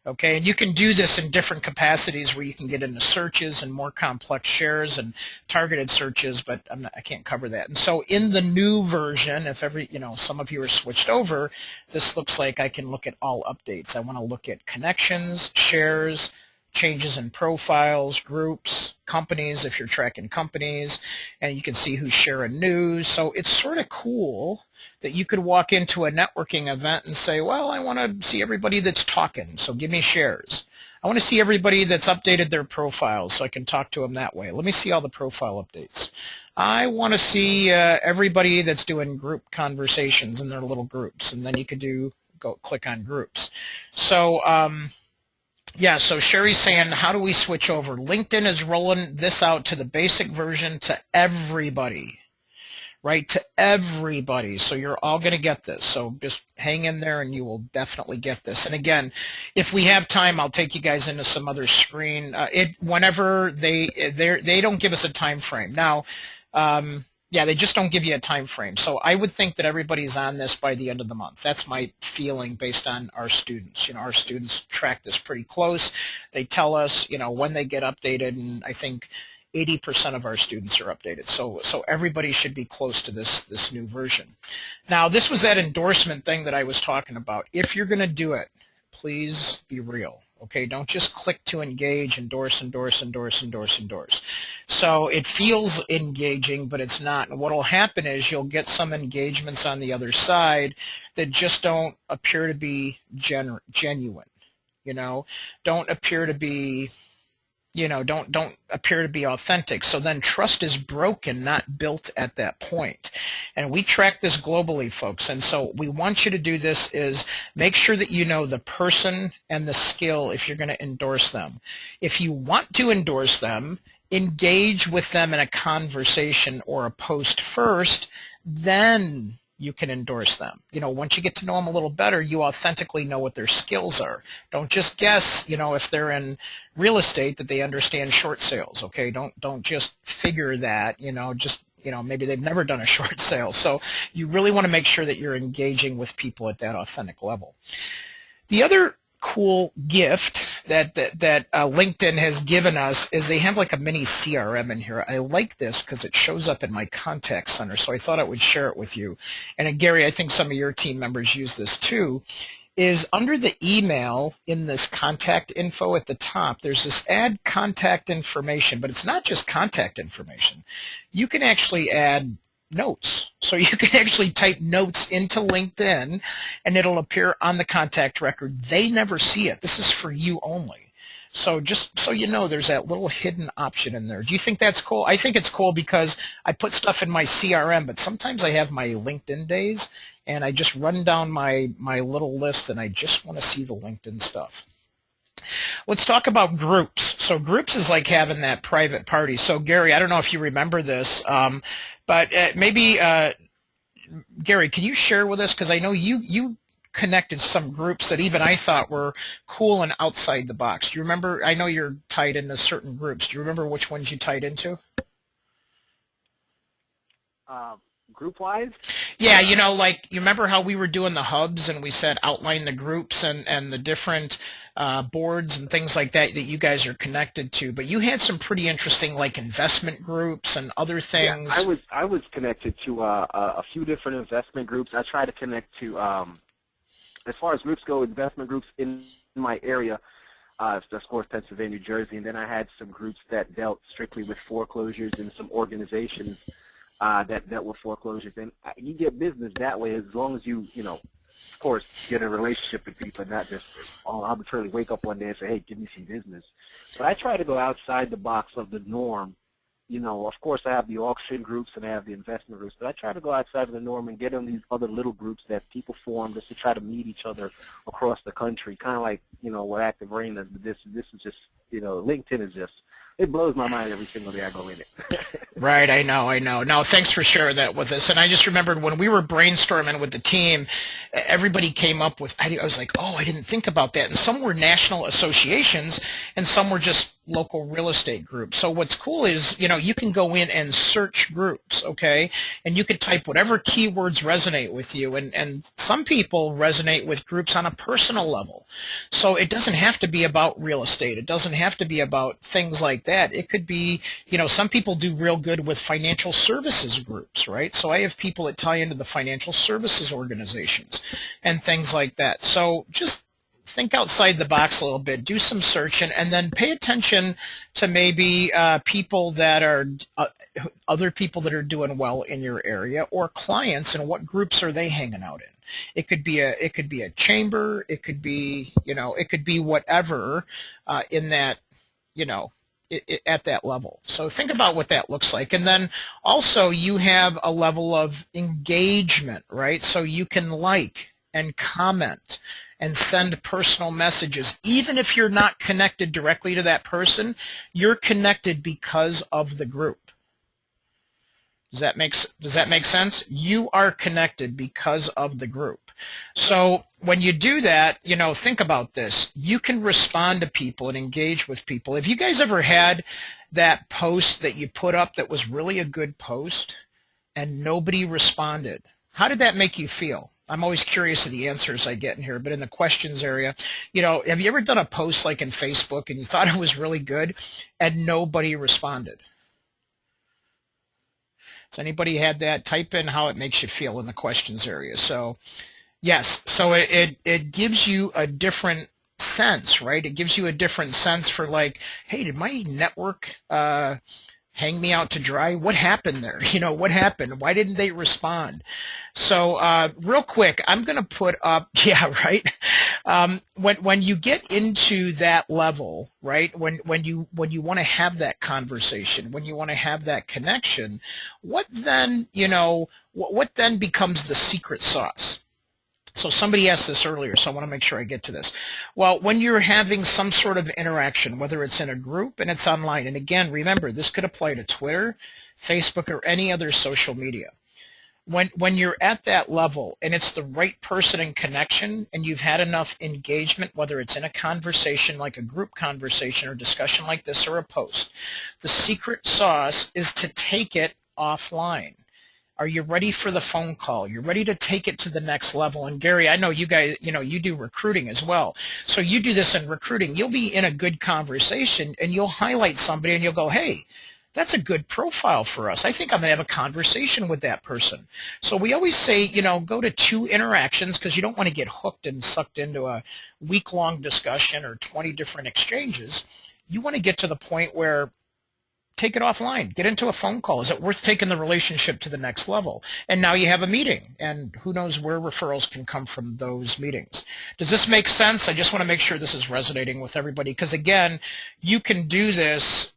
Okay, and you can do this in different capacities where you can get into searches and more complex shares and targeted searches, but I can't cover that. And so in the new version, if some of you are switched over, this looks like I can look at all updates. I want to look at connections, shares, changes in profiles, groups, companies if you're tracking companies, and you can see who's sharing news. So it's sort of cool that you could walk into a networking event and say, well, I want to see everybody that's talking, so give me shares. I want to see everybody that's updated their profiles so I can talk to them that way. Let me see all the profile updates. I want to see everybody that's doing group conversations in their little groups, and then you could go click on groups. So yeah, so Sherry's saying, how do we switch over? LinkedIn is rolling this out to the basic version to everybody. Right, to everybody. So you're all going to get this. So just hang in there and you will definitely get this. And again, if we have time, I'll take you guys into some other screen. Whenever they don't give us a time frame. Now, yeah, they just don't give you a time frame. So I would think that everybody's on this by the end of the month. That's my feeling based on our students. Our students track this pretty close. They tell us, when they get updated, and I think 80% of our students are updated. So everybody should be close to this new version. Now, this was that endorsement thing that I was talking about. If you're going to do it, please be real. Okay, don't just click to engage, endorse, endorse, endorse, endorse, endorse. So it feels engaging, but it's not. And what will happen is you'll get some engagements on the other side that just don't appear to be genuine. Don't appear to be don't appear to be authentic. So then trust is broken, not built at that point. And we track this globally, folks. And so we want you to do this is make sure that you know the person and the skill if you're going to endorse them. If you want to endorse them, engage with them in a conversation or a post first, then you can endorse them. Once you get to know them a little better, you authentically know what their skills are. Don't just guess, if they're in real estate that they understand short sales, okay? Don't just figure that, maybe they've never done a short sale. So you really want to make sure that you're engaging with people at that authentic level. The other cool gift that LinkedIn has given us is they have like a mini CRM in here. I like this because it shows up in my contact center, so I thought I would share it with you. And Gary, I think some of your team members use this too, is under the email in this contact info at the top, there's this add contact information, but it's not just contact information. You can actually add notes. So you can actually type notes into LinkedIn and it'll appear on the contact record. They never see it. This is for you only. So just so you know, there's that little hidden option in there. Do you think that's cool? I think it's cool because I put stuff in my CRM, but sometimes I have my LinkedIn days and I just run down my little list and I just want to see the LinkedIn stuff. Let's talk about groups. So groups is like having that private party. So Gary, I don't know if you remember this, but maybe, Gary, can you share with us? Because I know you connected some groups that even I thought were cool and outside the box. Do you remember? I know you're tied into certain groups. Do you remember which ones you tied into? Group-wise? Yeah, like you remember how we were doing the hubs and we said outline the groups and the different boards and things like that you guys are connected to. But you had some pretty interesting like investment groups and other things. Yeah, I was connected to a few different investment groups. I try to connect to, as far as groups go, investment groups in my area. Of course, Pennsylvania, New Jersey, and then I had some groups that dealt strictly with foreclosures and some organizations that were foreclosures. And you get business that way as long as you, of course, get a relationship with people and not just arbitrarily wake up one day and say, hey, give me some business. But I try to go outside the box of the norm, of course I have the auction groups and I have the investment groups, but I try to go outside of the norm and get in these other little groups that people form just to try to meet each other across the country, kind of like, what Active Rain does. This is just, LinkedIn is just, it blows my mind every single day I go in it. Right, I know. No, thanks for sharing that with us. And I just remembered when we were brainstorming with the team, everybody came up with, I was like, oh, I didn't think about that. And some were national associations and some were just local real estate groups. So what's cool is, you can go in and search groups, okay? And you can type whatever keywords resonate with you. And some people resonate with groups on a personal level. So it doesn't have to be about real estate. It doesn't have to be about things like that. It could be, some people do real good with financial services groups, right? So I have people that tie into the financial services organizations and things like that. So just think outside the box a little bit, do some searching, and then pay attention to maybe people that are other people that are doing well in your area, or clients, and what groups are they hanging out in. It could be a chamber, it could be it could be whatever in that at that level. So think about what that looks like. And then also you have a level of engagement, right? So you can like and comment and send personal messages. Even if you're not connected directly to that person, you're connected because of the group. Does that make sense? You are connected because of the group. So when you do that, think about this. You can respond to people and engage with people. Have you guys ever had that post that you put up that was really a good post and nobody responded? How did that make you feel? I'm always curious of the answers I get in here, but in the questions area, have you ever done a post like in Facebook and you thought it was really good and nobody responded? Has anybody had that? Type in how it makes you feel in the questions area. So yes, so it gives you a different sense, right? It gives you a different sense for like, hey, did my network hang me out to dry? What happened there? What happened? Why didn't they respond? So real quick, I'm going to put up, yeah, right. When you get into that level, right, when you want to have that conversation, when you want to have that connection, what then, what then becomes the secret sauce? So somebody asked this earlier, so I want to make sure I get to this. Well, when you're having some sort of interaction, whether it's in a group and it's online, and again, remember, this could apply to Twitter, Facebook, or any other social media. When you're at that level and it's the right person in connection and you've had enough engagement, whether it's in a conversation like a group conversation or discussion like this or a post, the secret sauce is to take it offline. Are you ready for the phone call? You're ready to take it to the next level. And Gary, I know you guys, you do recruiting as well. So you do this in recruiting. You'll be in a good conversation and you'll highlight somebody and you'll go, hey, that's a good profile for us. I think I'm going to have a conversation with that person. So we always say, go to 2 interactions because you don't want to get hooked and sucked into a week-long discussion or 20 different exchanges. You want to get to the point where take it offline. Get into a phone call. Is it worth taking the relationship to the next level? And now you have a meeting, and who knows where referrals can come from those meetings. Does this make sense? I just want to make sure this is resonating with everybody because, again, you can do this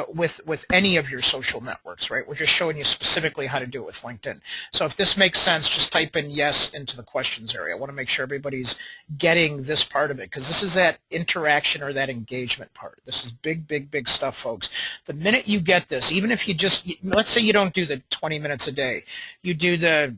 with any of your social networks, right? We're just showing you specifically how to do it with LinkedIn. So if this makes sense, just type in yes into the questions area. I want to make sure everybody's getting this part of it because this is that interaction or that engagement part. This is big, big, big stuff, folks. The minute you get this, even if you just, let's say you don't do the 20 minutes a day, you do the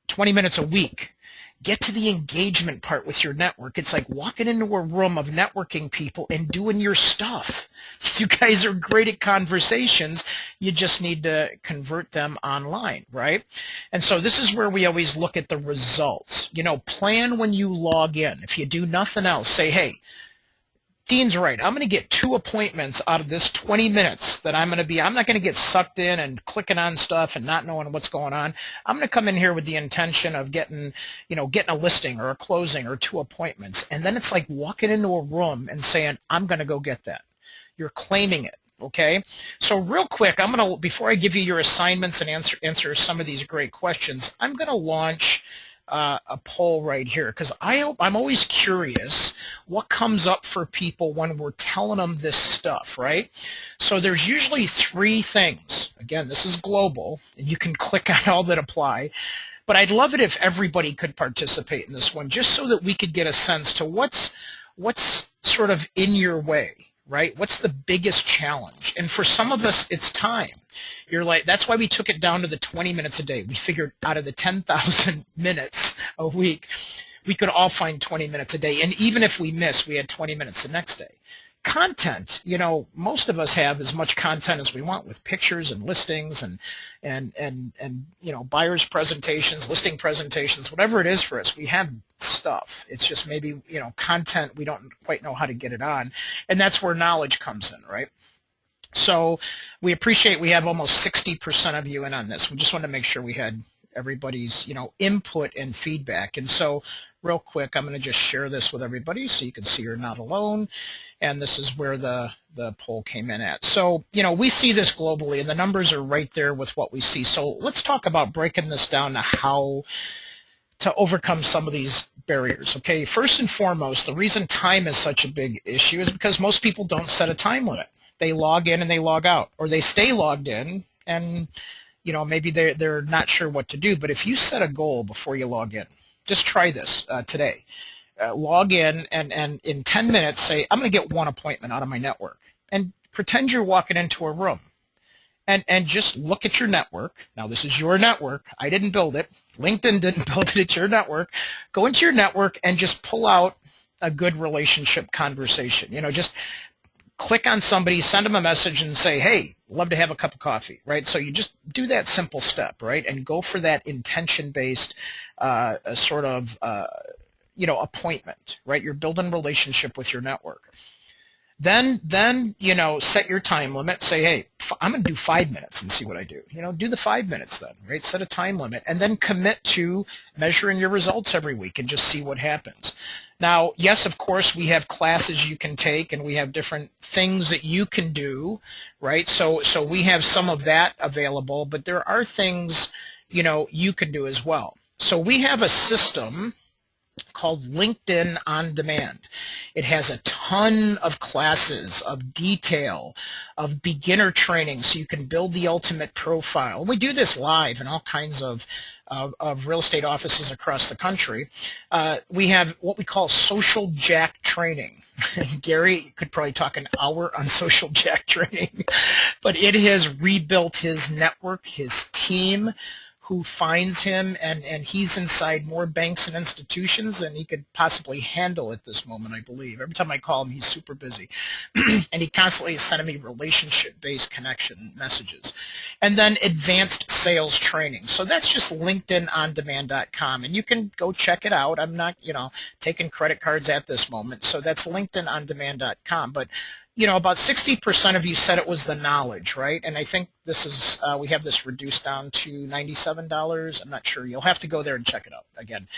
20 minutes a week. Get to the engagement part with your network. It's like walking into a room of networking people and doing your stuff. You guys are great at conversations. You just need to convert them online, right? And so this is where we always look at the results. Plan when you log in. If you do nothing else, say, hey, Dean's right. I'm going to get 2 appointments out of this 20 minutes that I'm not going to get sucked in and clicking on stuff and not knowing what's going on. I'm going to come in here with the intention of getting a listing or a closing or 2 appointments. And then it's like walking into a room and saying, I'm going to go get that. You're claiming it. Okay. So real quick, before I give you your assignments and answer some of these great questions, I'm going to launch a poll right here because I'm always curious what comes up for people when we're telling them this stuff, right? So there's usually three things. Again, this is global, and you can click on all that apply. But I'd love it if everybody could participate in this one, just so that we could get a sense to what's sort of in your way, right? What's the biggest challenge? And for some of us, it's time. You're like, that's why we took it down to the 20 minutes a day. We figured out of the 10,000 minutes a week, we could all find 20 minutes a day. And even if we miss, we had 20 minutes the next day. Content, most of us have as much content as we want with pictures and listings and buyers presentations, listing presentations, whatever it is for us. We have stuff. It's just maybe, content, we don't quite know how to get it on. And that's where knowledge comes in, right? So we appreciate we have almost 60% of you in on this. We just wanted to make sure we had everybody's, input and feedback. And so real quick, I'm going to just share this with everybody so you can see you're not alone. And this is where the poll came in at. So, we see this globally, and the numbers are right there with what we see. So let's talk about breaking this down to how to overcome some of these barriers. Okay, first and foremost, the reason time is such a big issue is because most people don't set a time limit. They log in and they log out, or they stay logged in and maybe they're not sure what to do. But if you set a goal before you log in, just try this today. Log in and in 10 minutes say, I'm going to get one appointment out of my network, and pretend you're walking into a room and just look at your network. Now, this is your network. I didn't build it. LinkedIn didn't build it. It's your network. Go into your network and just pull out a good relationship conversation. Just click on somebody, send them a message and say, hey, love to have a cup of coffee, right? So you just do that simple step, right? And go for that intention-based appointment, right? You're building relationship with your network. Then set your time limit. Say, hey, I'm going to do 5 minutes and see what I do. Do the 5 minutes then, right? Set a time limit and then commit to measuring your results every week and just see what happens. Now, yes, of course, we have classes you can take and we have different things that you can do, right? So we have some of that available, but there are things, you can do as well. So we have a system called LinkedIn On Demand. It has a ton of classes, of detail, of beginner training so you can build the ultimate profile. We do this live in all kinds of real estate offices across the country. We have what we call Social Jack training. Gary could probably talk an hour on Social Jack training, but it has rebuilt his network, his team, who finds him, and he's inside more banks and institutions than he could possibly handle at this moment, I believe. Every time I call him, he's super busy. And he constantly is sending me relationship-based connection messages. And then advanced sales training. So that's just LinkedInOnDemand.com, and you can go check it out. I'm not, taking credit cards at this moment. So that's LinkedInOnDemand.com. But about 60% of you said it was the knowledge, right? And I think this is, we have this reduced down to $97. I'm not sure. You'll have to go there and check it out again.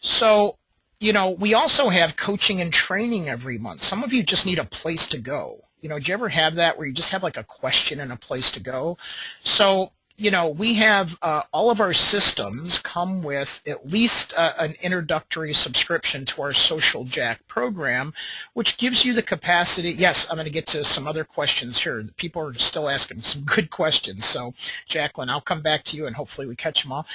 So, we also have coaching and training every month. Some of you just need a place to go. Do you ever have that where you just have like a question and a place to go? So, we have all of our systems come with at least an introductory subscription to our Social Jack program, which gives you the capacity. Yes, I'm going to get to some other questions here. People are still asking some good questions. So, Jacqueline, I'll come back to you and hopefully we catch them all.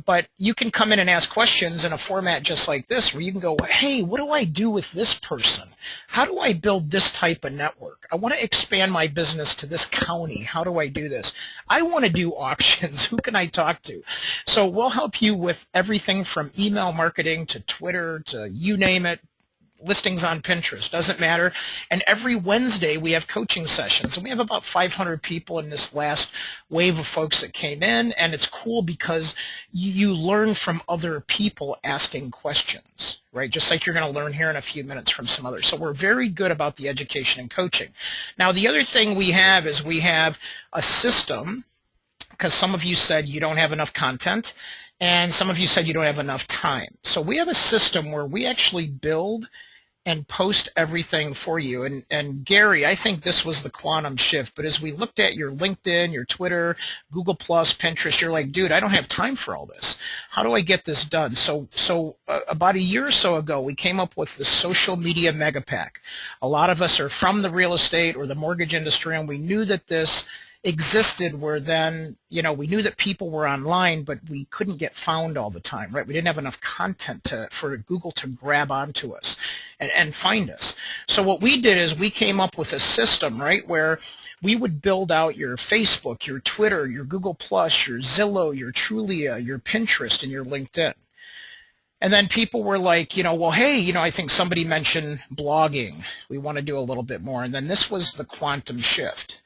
But you can come in and ask questions in a format just like this where you can go, hey, what do I do with this person? How do I build this type of network? I want to expand my business to this county. How do I do this? I want to do auctions. Who can I talk to? So we'll help you with everything from email marketing to Twitter to you name it. Listings on Pinterest, doesn't matter. And every Wednesday we have coaching sessions, and we have about 500 people in this last wave of folks that came in, and it's cool because you learn from other people asking questions, right? Just like you're going to learn here in a few minutes from some others. So we're very good about the education and coaching. Now, the other thing we have is we have a system, because some of you said you don't have enough content, and some of you said you don't have enough time. So we have a system where we actually build and post everything for you. And Gary, I think this was the quantum shift. But as we looked at your LinkedIn, your Twitter, Google Plus, Pinterest, you're like, dude, I don't have time for all this. How do I get this done? So about a year or so ago, we came up with the social media mega pack. A lot of us are from the real estate or the mortgage industry, and we knew that this existed where then, we knew that people were online, but we couldn't get found all the time, right? We didn't have enough content for Google to grab onto us and find us. So what we did is we came up with a system, right, where we would build out your Facebook, your Twitter, your Google Plus, your Zillow, your Trulia, your Pinterest, and your LinkedIn. And then people were like, well, hey, I think somebody mentioned blogging. We want to do a little bit more. And then this was the quantum shift.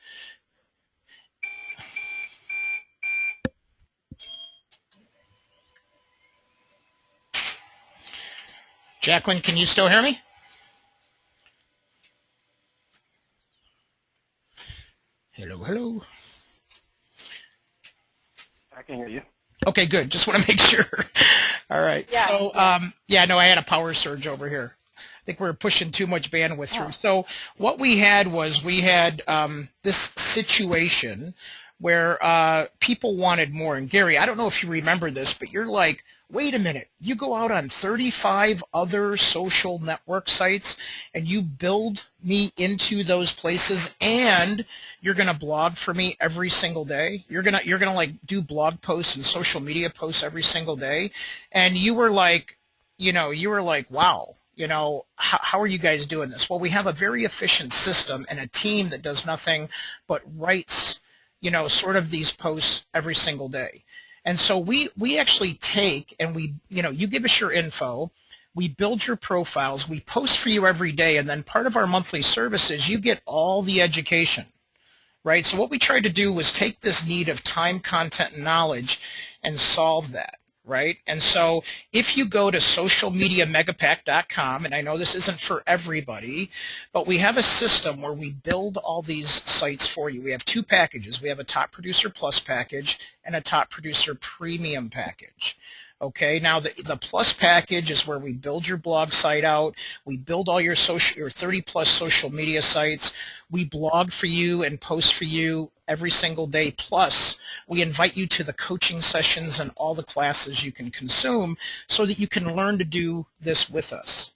Jacqueline, can you still hear me? Hello, hello. I can hear you. Okay, good. Just want to make sure. All right. Yeah. So, no, I had a power surge over here. I think we were pushing too much bandwidth through. So what we had was this situation where people wanted more. And Gary, I don't know if you remember this, but you're like, wait a minute, you go out on 35 other social network sites and you build me into those places and you're going to blog for me every single day. You're going to like do blog posts and social media posts every single day. And you were like, wow, how are you guys doing this? Well, we have a very efficient system and a team that does nothing but writes, sort of these posts every single day. And so we actually take and you give us your info, we build your profiles, we post for you every day, and then part of our monthly services, you get all the education, right? So what we tried to do was take this need of time, content, and knowledge and solve that. Right? And so if you go to socialmediamegapack.com, and I know this isn't for everybody, but we have a system where we build all these sites for you. We have two packages. We have a Top Producer Plus package and a Top Producer Premium package. Okay, now the Plus package is where we build your blog site out. We build all your 30 plus social media sites. We blog for you and post for you every single day. Plus, we invite you to the coaching sessions and all the classes you can consume so that you can learn to do this with us.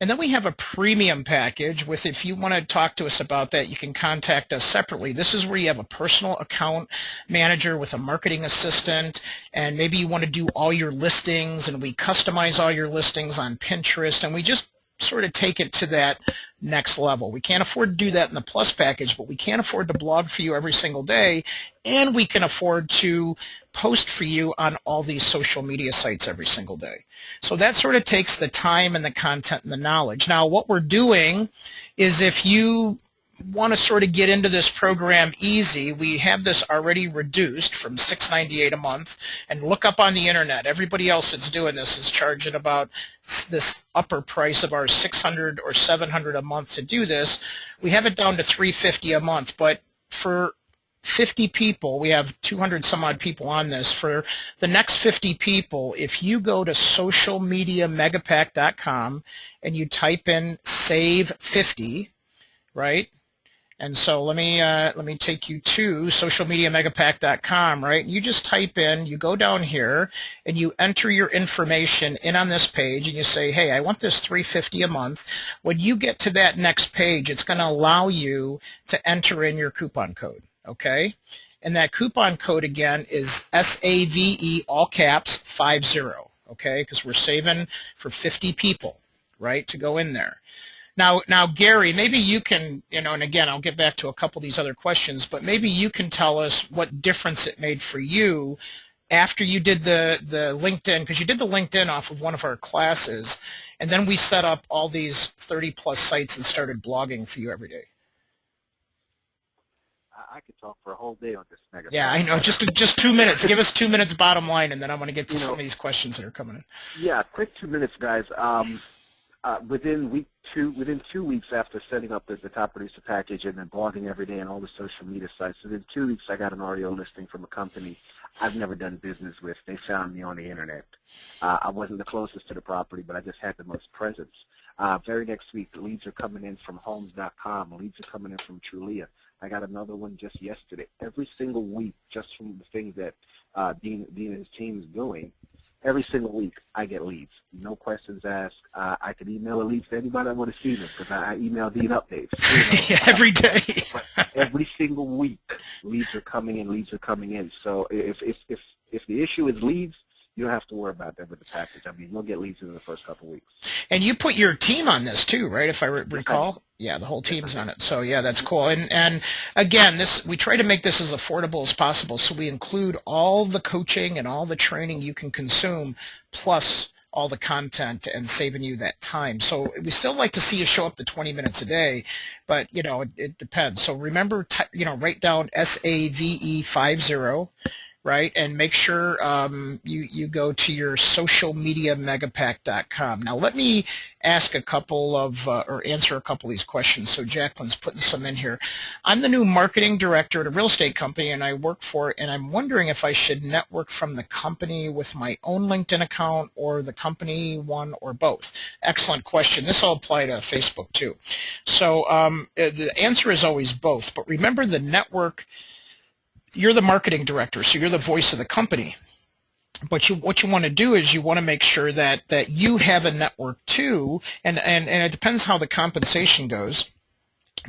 And then we have a premium package with, if you want to talk to us about that, you can contact us separately. This is where you have a personal account manager with a marketing assistant, and maybe you want to do all your listings, and we customize all your listings on Pinterest, and we just sort of take it to that next level. We can't afford to do that in the Plus package, but we can't afford to blog for you every single day, and we can afford to post for you on all these social media sites every single day. So that sort of takes the time and the content and the knowledge. Now, what we're doing is, if you want to sort of get into this program easy, we have this already reduced from $6.98 a month. And look up on the internet. Everybody else that's doing this is charging about this upper price of our $600 or $700 a month to do this. We have it down to $350 a month, but for 50 people, we have 200 some odd people on this. For the next 50 people, if you go to socialmediamegapack.com and you type in save 50, right? And so let me take you to socialmediamegapack.com, right? You just type in, you go down here, and you enter your information in on this page, and you say, hey, I want this $350 a month. When you get to that next page, it's going to allow you to enter in your coupon code, okay? And that coupon code, again, is SAVE, all caps, 50, okay? Because we're saving for 50 people, right, to go in there. Now, Gary, maybe you can, and again, I'll get back to a couple of these other questions, but maybe you can tell us what difference it made for you after you did the LinkedIn, because you did the LinkedIn off of one of our classes, and then we set up all these 30-plus sites and started blogging for you every day. I could talk for a whole day on this mega. Yeah, I know. Just 2 minutes. Give us 2 minutes bottom line, and then I'm going to get to some of these questions that are coming in. Yeah, quick 2 minutes, guys. Within 2 weeks after setting up the top producer package and then blogging every day on all the social media sites, within 2 weeks I got an REO listing from a company I've never done business with. They found me on the internet. I wasn't the closest to the property, but I just had the most presence. Very next week, the leads are coming in from Homes.com. Leads are coming in from Trulia. I got another one just yesterday. Every single week, just from the things that Dean and his team is doing, every single week I get leads. No questions asked. I could email a lead to anybody I want to see them because I email Dean updates. Every day. Every single week, leads are coming in. Leads are coming in. So if the issue is leads, you don't have to worry about that with the package. I mean, you'll get leads in the first couple of weeks. And you put your team on this too, right? If I recall, yeah, the whole team's on it. So yeah, that's cool. And again, we try to make this as affordable as possible. So we include all the coaching and all the training you can consume, plus all the content and saving you that time. So we still like to see you show up to 20 minutes a day, but it depends. So remember, write down SAVE50. Right, and make sure you go to your socialmediamegapack.com. Now let me ask a couple of, or answer a couple of these questions. So Jacqueline's putting some in here. I'm the new marketing director at a real estate company and I work for it, and I'm wondering if I should network from the company with my own LinkedIn account or the company one or both. Excellent question. This will apply to Facebook too. So the answer is always both, but remember the network. You're the marketing director, so you're the voice of the company. But what you want to do is you want to make sure that you have a network too, and it depends how the compensation goes.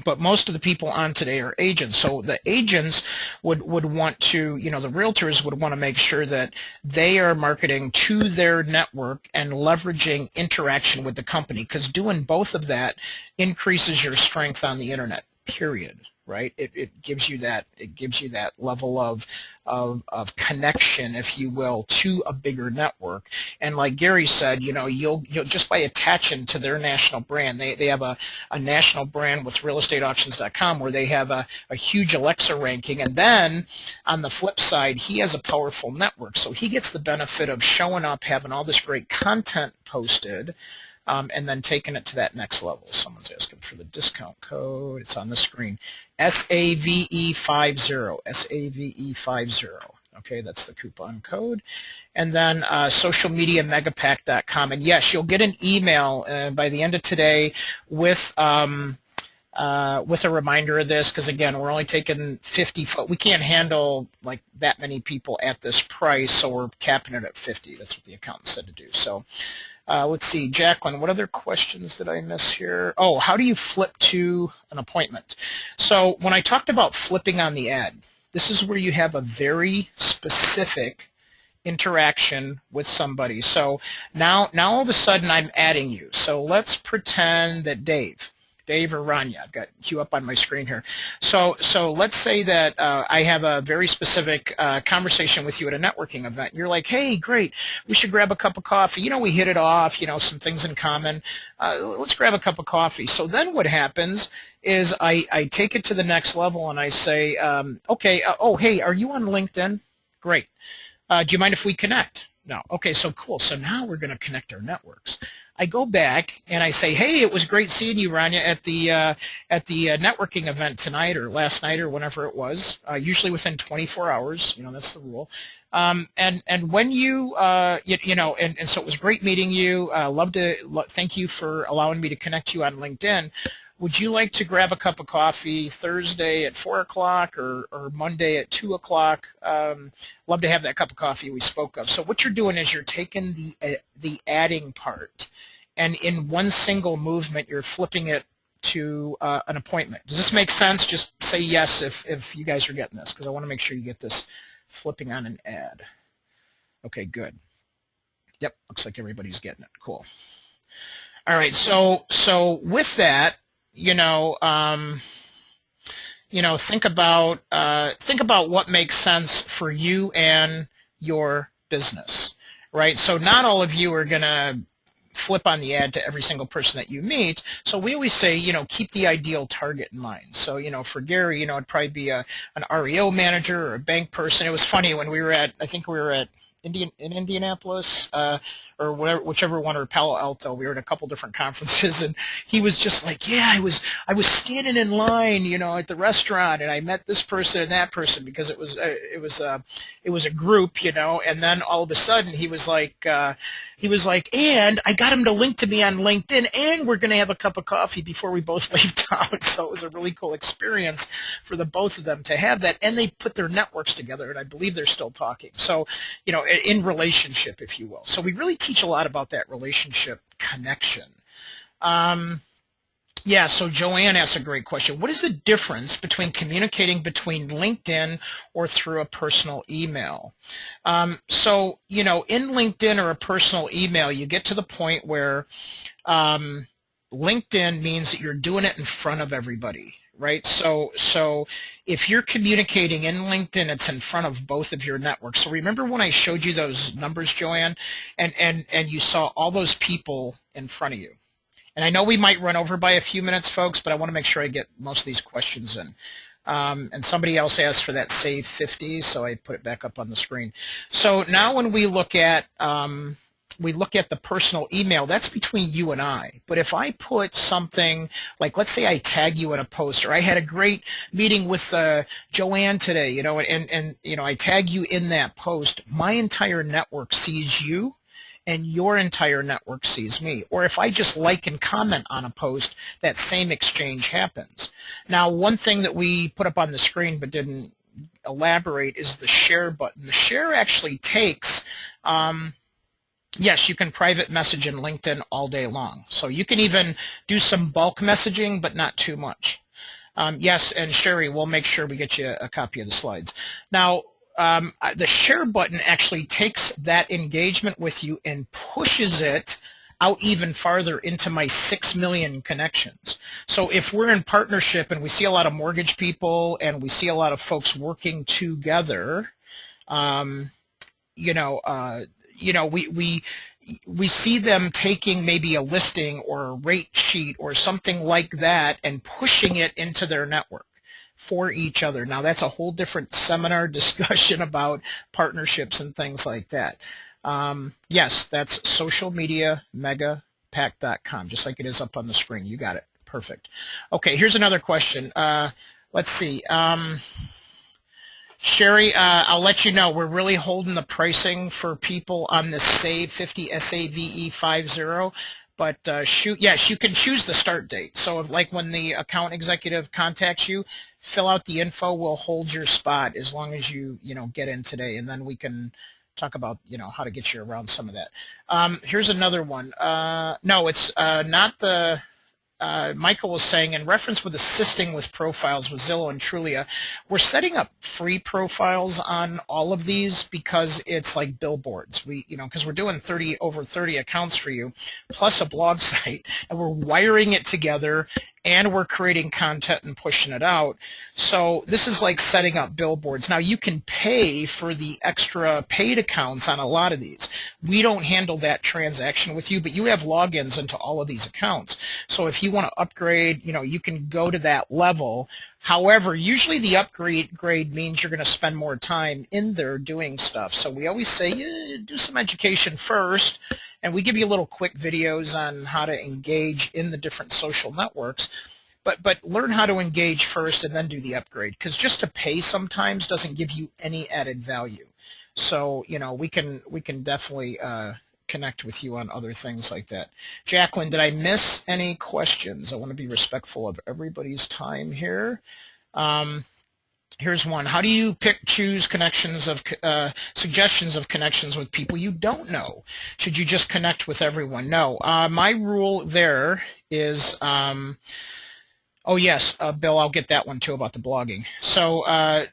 But most of the people on today are agents. So the agents would want to, the realtors would want to make sure that they are marketing to their network and leveraging interaction with the company, because doing both of that increases your strength on the internet, period. Right? It gives you that level of connection, if you will, to a bigger network. And like Gary said, you'll just by attaching to their national brand, they have a national brand with realestateauctions.com where they have a huge Alexa ranking, and then on the flip side, he has a powerful network, so he gets the benefit of showing up, having all this great content posted. And then taking it to that next level. Someone's asking for the discount code. It's on the screen. SAVE50. SAVE50. Okay, that's the coupon code. And then socialmediamegapack.com. And yes, you'll get an email by the end of today with a reminder of this, because again, we're only taking 50. We can't handle like that many people at this price, so we're capping it at 50. That's what the accountant said to do. So. Let's see, Jacqueline, what other questions did I miss here? Oh, how do you flip to an appointment? So when I talked about flipping on the ad, this is where you have a very specific interaction with somebody. So now all of a sudden I'm adding you. So let's pretend that Dave or Rania, I've got you up on my screen here. So let's say that I have a very specific conversation with you at a networking event. You're like, hey, great, we should grab a cup of coffee. We hit it off, some things in common. Let's grab a cup of coffee. So then what happens is I take it to the next level and I say, okay, oh, hey, are you on LinkedIn? Great. Do you mind if we connect? No. Okay, so cool. So now we're going to connect our networks. I go back and I say, hey, it was great seeing you, Rania, at the networking event tonight or last night or whenever it was, usually within 24 hours. That's the rule. And when you, and so it was great meeting you. Thank you for allowing me to connect you on LinkedIn. Would you like to grab a cup of coffee Thursday at 4 o'clock or Monday at 2 o'clock? Love to have that cup of coffee we spoke of. So what you're doing is you're taking the adding part, and in one single movement, you're flipping it to an appointment. Does this make sense? Just say yes if you guys are getting this, because I want to make sure you get this flipping on an ad. Okay, good. Yep, looks like everybody's getting it. Cool. All right, so with that, think about what makes sense for you and your business, right? So not all of you are going to flip on the ad to every single person that you meet. So we always say, keep the ideal target in mind. So, for Gary, it'd probably be an REO manager or a bank person. It was funny when I think we were at in Indianapolis, or whatever, whichever one, or Palo Alto. We were at a couple different conferences, and he was just like, yeah, I was standing in line, at the restaurant, and I met this person and that person, because it was a group, and then all of a sudden he was like, and I got him to link to me on LinkedIn, and we're going to have a cup of coffee before we both leave town. So it was a really cool experience for the both of them to have that, and they put their networks together, and I believe they're still talking. So, in relationship, if you will. So we really teach a lot about that relationship connection. Yeah, so Joanne asks a great question. What is the difference between communicating between LinkedIn or through a personal email? So, in LinkedIn or a personal email, you get to the point where LinkedIn means that you're doing it in front of everybody, right? So if you're communicating in LinkedIn, it's in front of both of your networks. So remember when I showed you those numbers, Joanne, and you saw all those people in front of you. And I know we might run over by a few minutes, folks, but I want to make sure I get most of these questions in. And somebody else asked for that save 50, so I put it back up on the screen. So now when we look at the personal email, that's between you and I. But if I put something like, let's say I tag you in a post, or I had a great meeting with Joanne today, and I tag you in that post, my entire network sees you, and your entire network sees me. Or if I just like and comment on a post, that same exchange happens. Now, one thing that we put up on the screen but didn't elaborate is the share button. The share actually takes, yes, you can private message in LinkedIn all day long. So you can even do some bulk messaging, but not too much. Yes, and Sherry, we'll make sure we get you a copy of the slides. Now, the share button actually takes that engagement with you and pushes it out even farther into my 6 million connections. So if we're in partnership and we see a lot of mortgage people and we see a lot of folks working together, we see them taking maybe a listing or a rate sheet or something like that and pushing it into their network for each other. Now that's a whole different seminar discussion about partnerships and things like that. Yes, that's socialmediamegapack.com, just like it is up on the screen. You got it. Perfect. Okay, here's another question. Let's see. Sherry, I'll let you know, we're really holding the pricing for people on this SAVE 50, SAVE50. But yes, you can choose the start date. So if, like, when the account executive contacts you, fill out the info. We'll hold your spot as long as you get in today, and then we can talk about how to get you around some of that. Here's another one. No, it's not the. Michael was saying, in reference with assisting with profiles with Zillow and Trulia, we're setting up free profiles on all of these because it's like billboards. Because we're doing over 30 accounts for you, plus a blog site, and we're wiring it together, and we're creating content and pushing it out. So this is like setting up billboards. Now you can pay for the extra paid accounts on a lot of these. We don't handle that transaction with you, but you have logins into all of these accounts. So if you want to upgrade, you can go to that level. However, usually the upgrade means you're going to spend more time in there doing stuff. So we always say, do some education first, and we give you little quick videos on how to engage in the different social networks. But learn how to engage first and then do the upgrade, because just to pay sometimes doesn't give you any added value. So we can definitely connect with you on other things like that. Jacqueline, did I miss any questions? I want to be respectful of everybody's time here. Here's one. How do you choose suggestions of connections with people you don't know? Should you just connect with everyone? No. My rule there is, oh yes, Bill, I'll get that one too about the blogging. So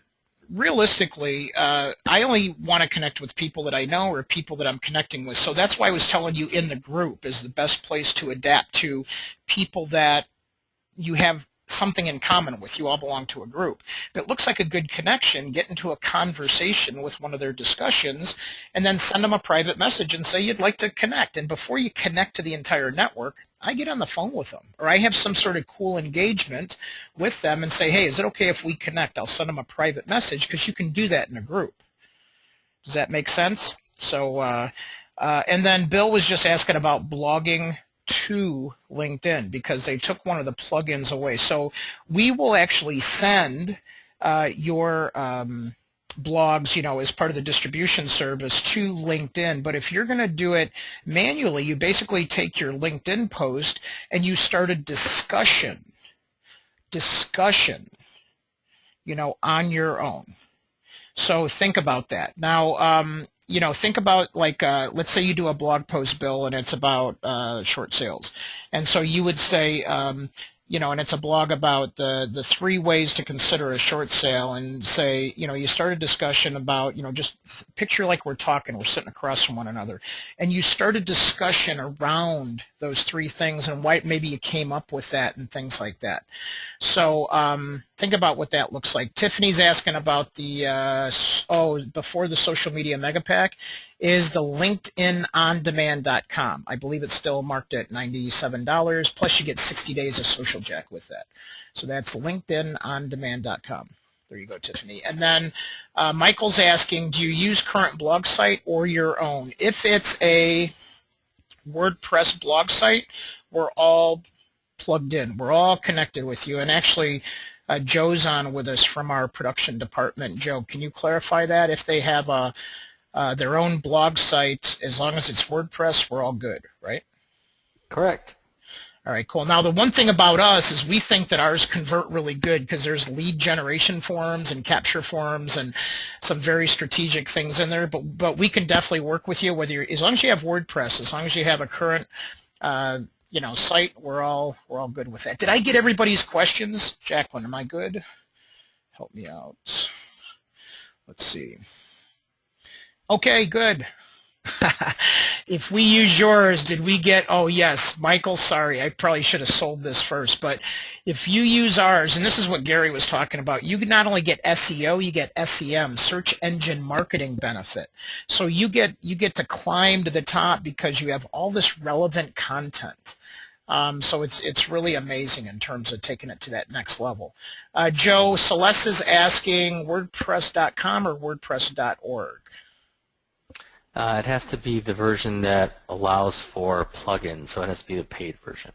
realistically, I only want to connect with people that I know or people that I'm connecting with. So that's why I was telling you in the group is the best place to adapt to people that you have something in common with. You all belong to a group. If it looks like a good connection, get into a conversation with one of their discussions and then send them a private message and say you'd like to connect. And before you connect to the entire network, I get on the phone with them, or I have some sort of cool engagement with them and say, hey, is it okay if we connect? I'll send them a private message, because you can do that in a group. Does that make sense? So, and then Bill was just asking about blogging to LinkedIn because they took one of the plugins away. So we will actually send your blogs, as part of the distribution service to LinkedIn. But if you're going to do it manually, you basically take your LinkedIn post and you start a discussion, on your own. So think about that. Now, think about like, let's say you do a blog post, Bill, and it's about short sales. And so you would say, and it's a blog about the 3 ways to consider a short sale, and say, you start a discussion about, just picture like we're talking, we're sitting across from one another, and you start a discussion around those 3 things and why maybe you came up with that and things like that. So think about what that looks like. Tiffany's asking about the, before the social media mega pack, is the LinkedInOnDemand.com. I believe it's still marked at $97, plus you get 60 days of Social Jack with that. So that's LinkedInOnDemand.com. There you go, Tiffany. And then Michael's asking, do you use current blog site or your own? If it's a WordPress blog site, we're all plugged in. We're all connected with you. And actually, Joe's on with us from our production department. Joe, can you clarify that? If they have their own blog site, as long as it's WordPress, we're all good, right? Correct. All right, cool. Now, the one thing about us is we think that ours convert really good because there's lead generation forms and capture forms and some very strategic things in there. But we can definitely work with you, whether as long as you have WordPress, as long as you have a current site, we're all good with that. Did I get everybody's questions? Jacqueline, am I good? Help me out. Let's see. Okay, good. If we use yours, did we get, oh yes, Michael, sorry, I probably should have sold this first, but if you use ours, and this is what Gary was talking about, you not only get SEO, you get SEM, search engine marketing benefit. So you get to climb to the top because you have all this relevant content. So it's really amazing in terms of taking it to that next level. Joe, Celeste is asking WordPress.com or WordPress.org? It has to be the version that allows for plugins, so it has to be the paid version.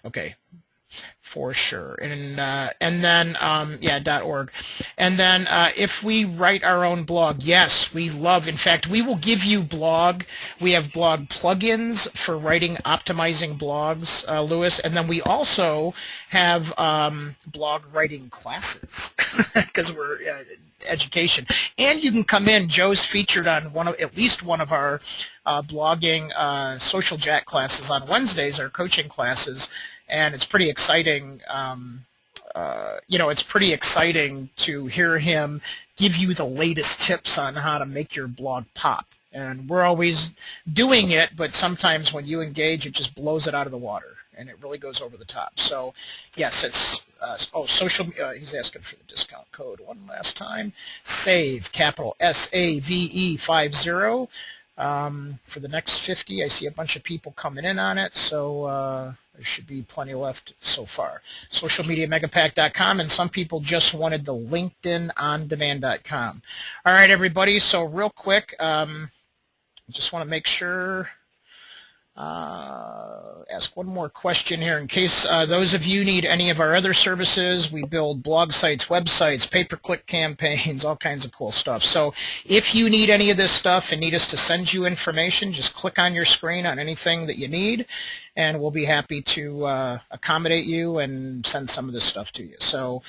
Okay, for sure. And then .org. And then if we write our own blog, yes, we love. In fact, we will give you blog. We have blog plugins for writing, optimizing blogs, Lewis. And then we also have blog writing classes because we're education. And you can come in. Joe's featured on at least one of our blogging Social Jack classes on Wednesdays, our coaching classes. And it's pretty exciting. It's pretty exciting to hear him give you the latest tips on how to make your blog pop. And we're always doing it, but sometimes when you engage, it just blows it out of the water, and it really goes over the top. So, yes, it's he's asking for the discount code one last time. SAVE, capital SAVE 50. For the next 50, I see a bunch of people coming in on it, so there should be plenty left so far. Socialmediamegapack.com, and some people just wanted the LinkedInOnDemand.com. All right, everybody, so real quick, just want to make sure, ask one more question here in case those of you need any of our other services. We build blog sites, websites, pay-per-click campaigns, all kinds of cool stuff. So if you need any of this stuff and need us to send you information, just click on your screen on anything that you need, and we'll be happy to accommodate you and send some of this stuff to you. So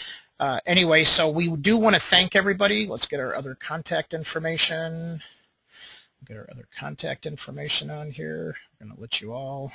anyway, so we do want to thank everybody. Let's get our other contact information. Get our other contact information on here. I'm going to let you all.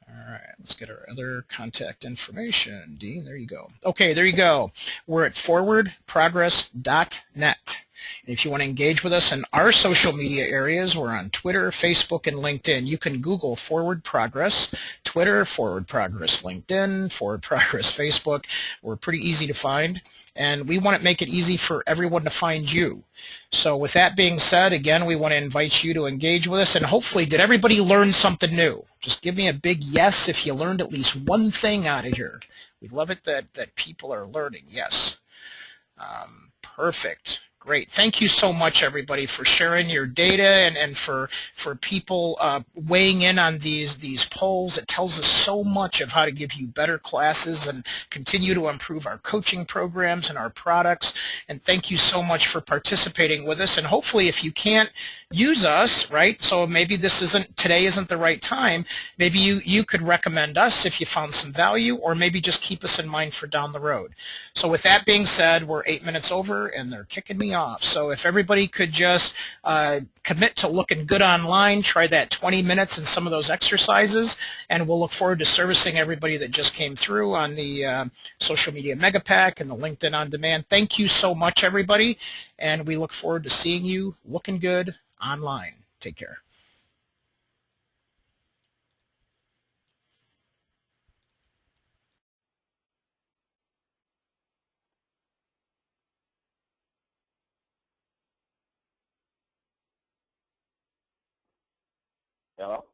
All right, let's get our other contact information. Dean, there you go. Okay, there you go. We're at forwardprogress.net. And if you want to engage with us in our social media areas, we're on Twitter, Facebook, and LinkedIn. You can Google Forward Progress, Twitter, Forward Progress, LinkedIn, Forward Progress, Facebook. We're pretty easy to find, and we want to make it easy for everyone to find you. So with that being said, again, we want to invite you to engage with us, and hopefully, did everybody learn something new? Just give me a big yes if you learned at least one thing out of here. We love it that people are learning, yes. Perfect. Great. Thank you so much, everybody, for sharing your data and for people weighing in on these polls. It tells us so much of how to give you better classes and continue to improve our coaching programs and our products. And thank you so much for participating with us. And hopefully, if you can't use us, right, so maybe today isn't the right time, maybe you could recommend us if you found some value, or maybe just keep us in mind for down the road. So with that being said, we're 8 minutes over and they're kicking me off. So if everybody could just commit to looking good online, try that 20 minutes and some of those exercises, and we'll look forward to servicing everybody that just came through on the Social Media Mega Pack and the LinkedIn On Demand. Thank you so much, everybody, and we look forward to seeing you looking good online. Take care. Hello?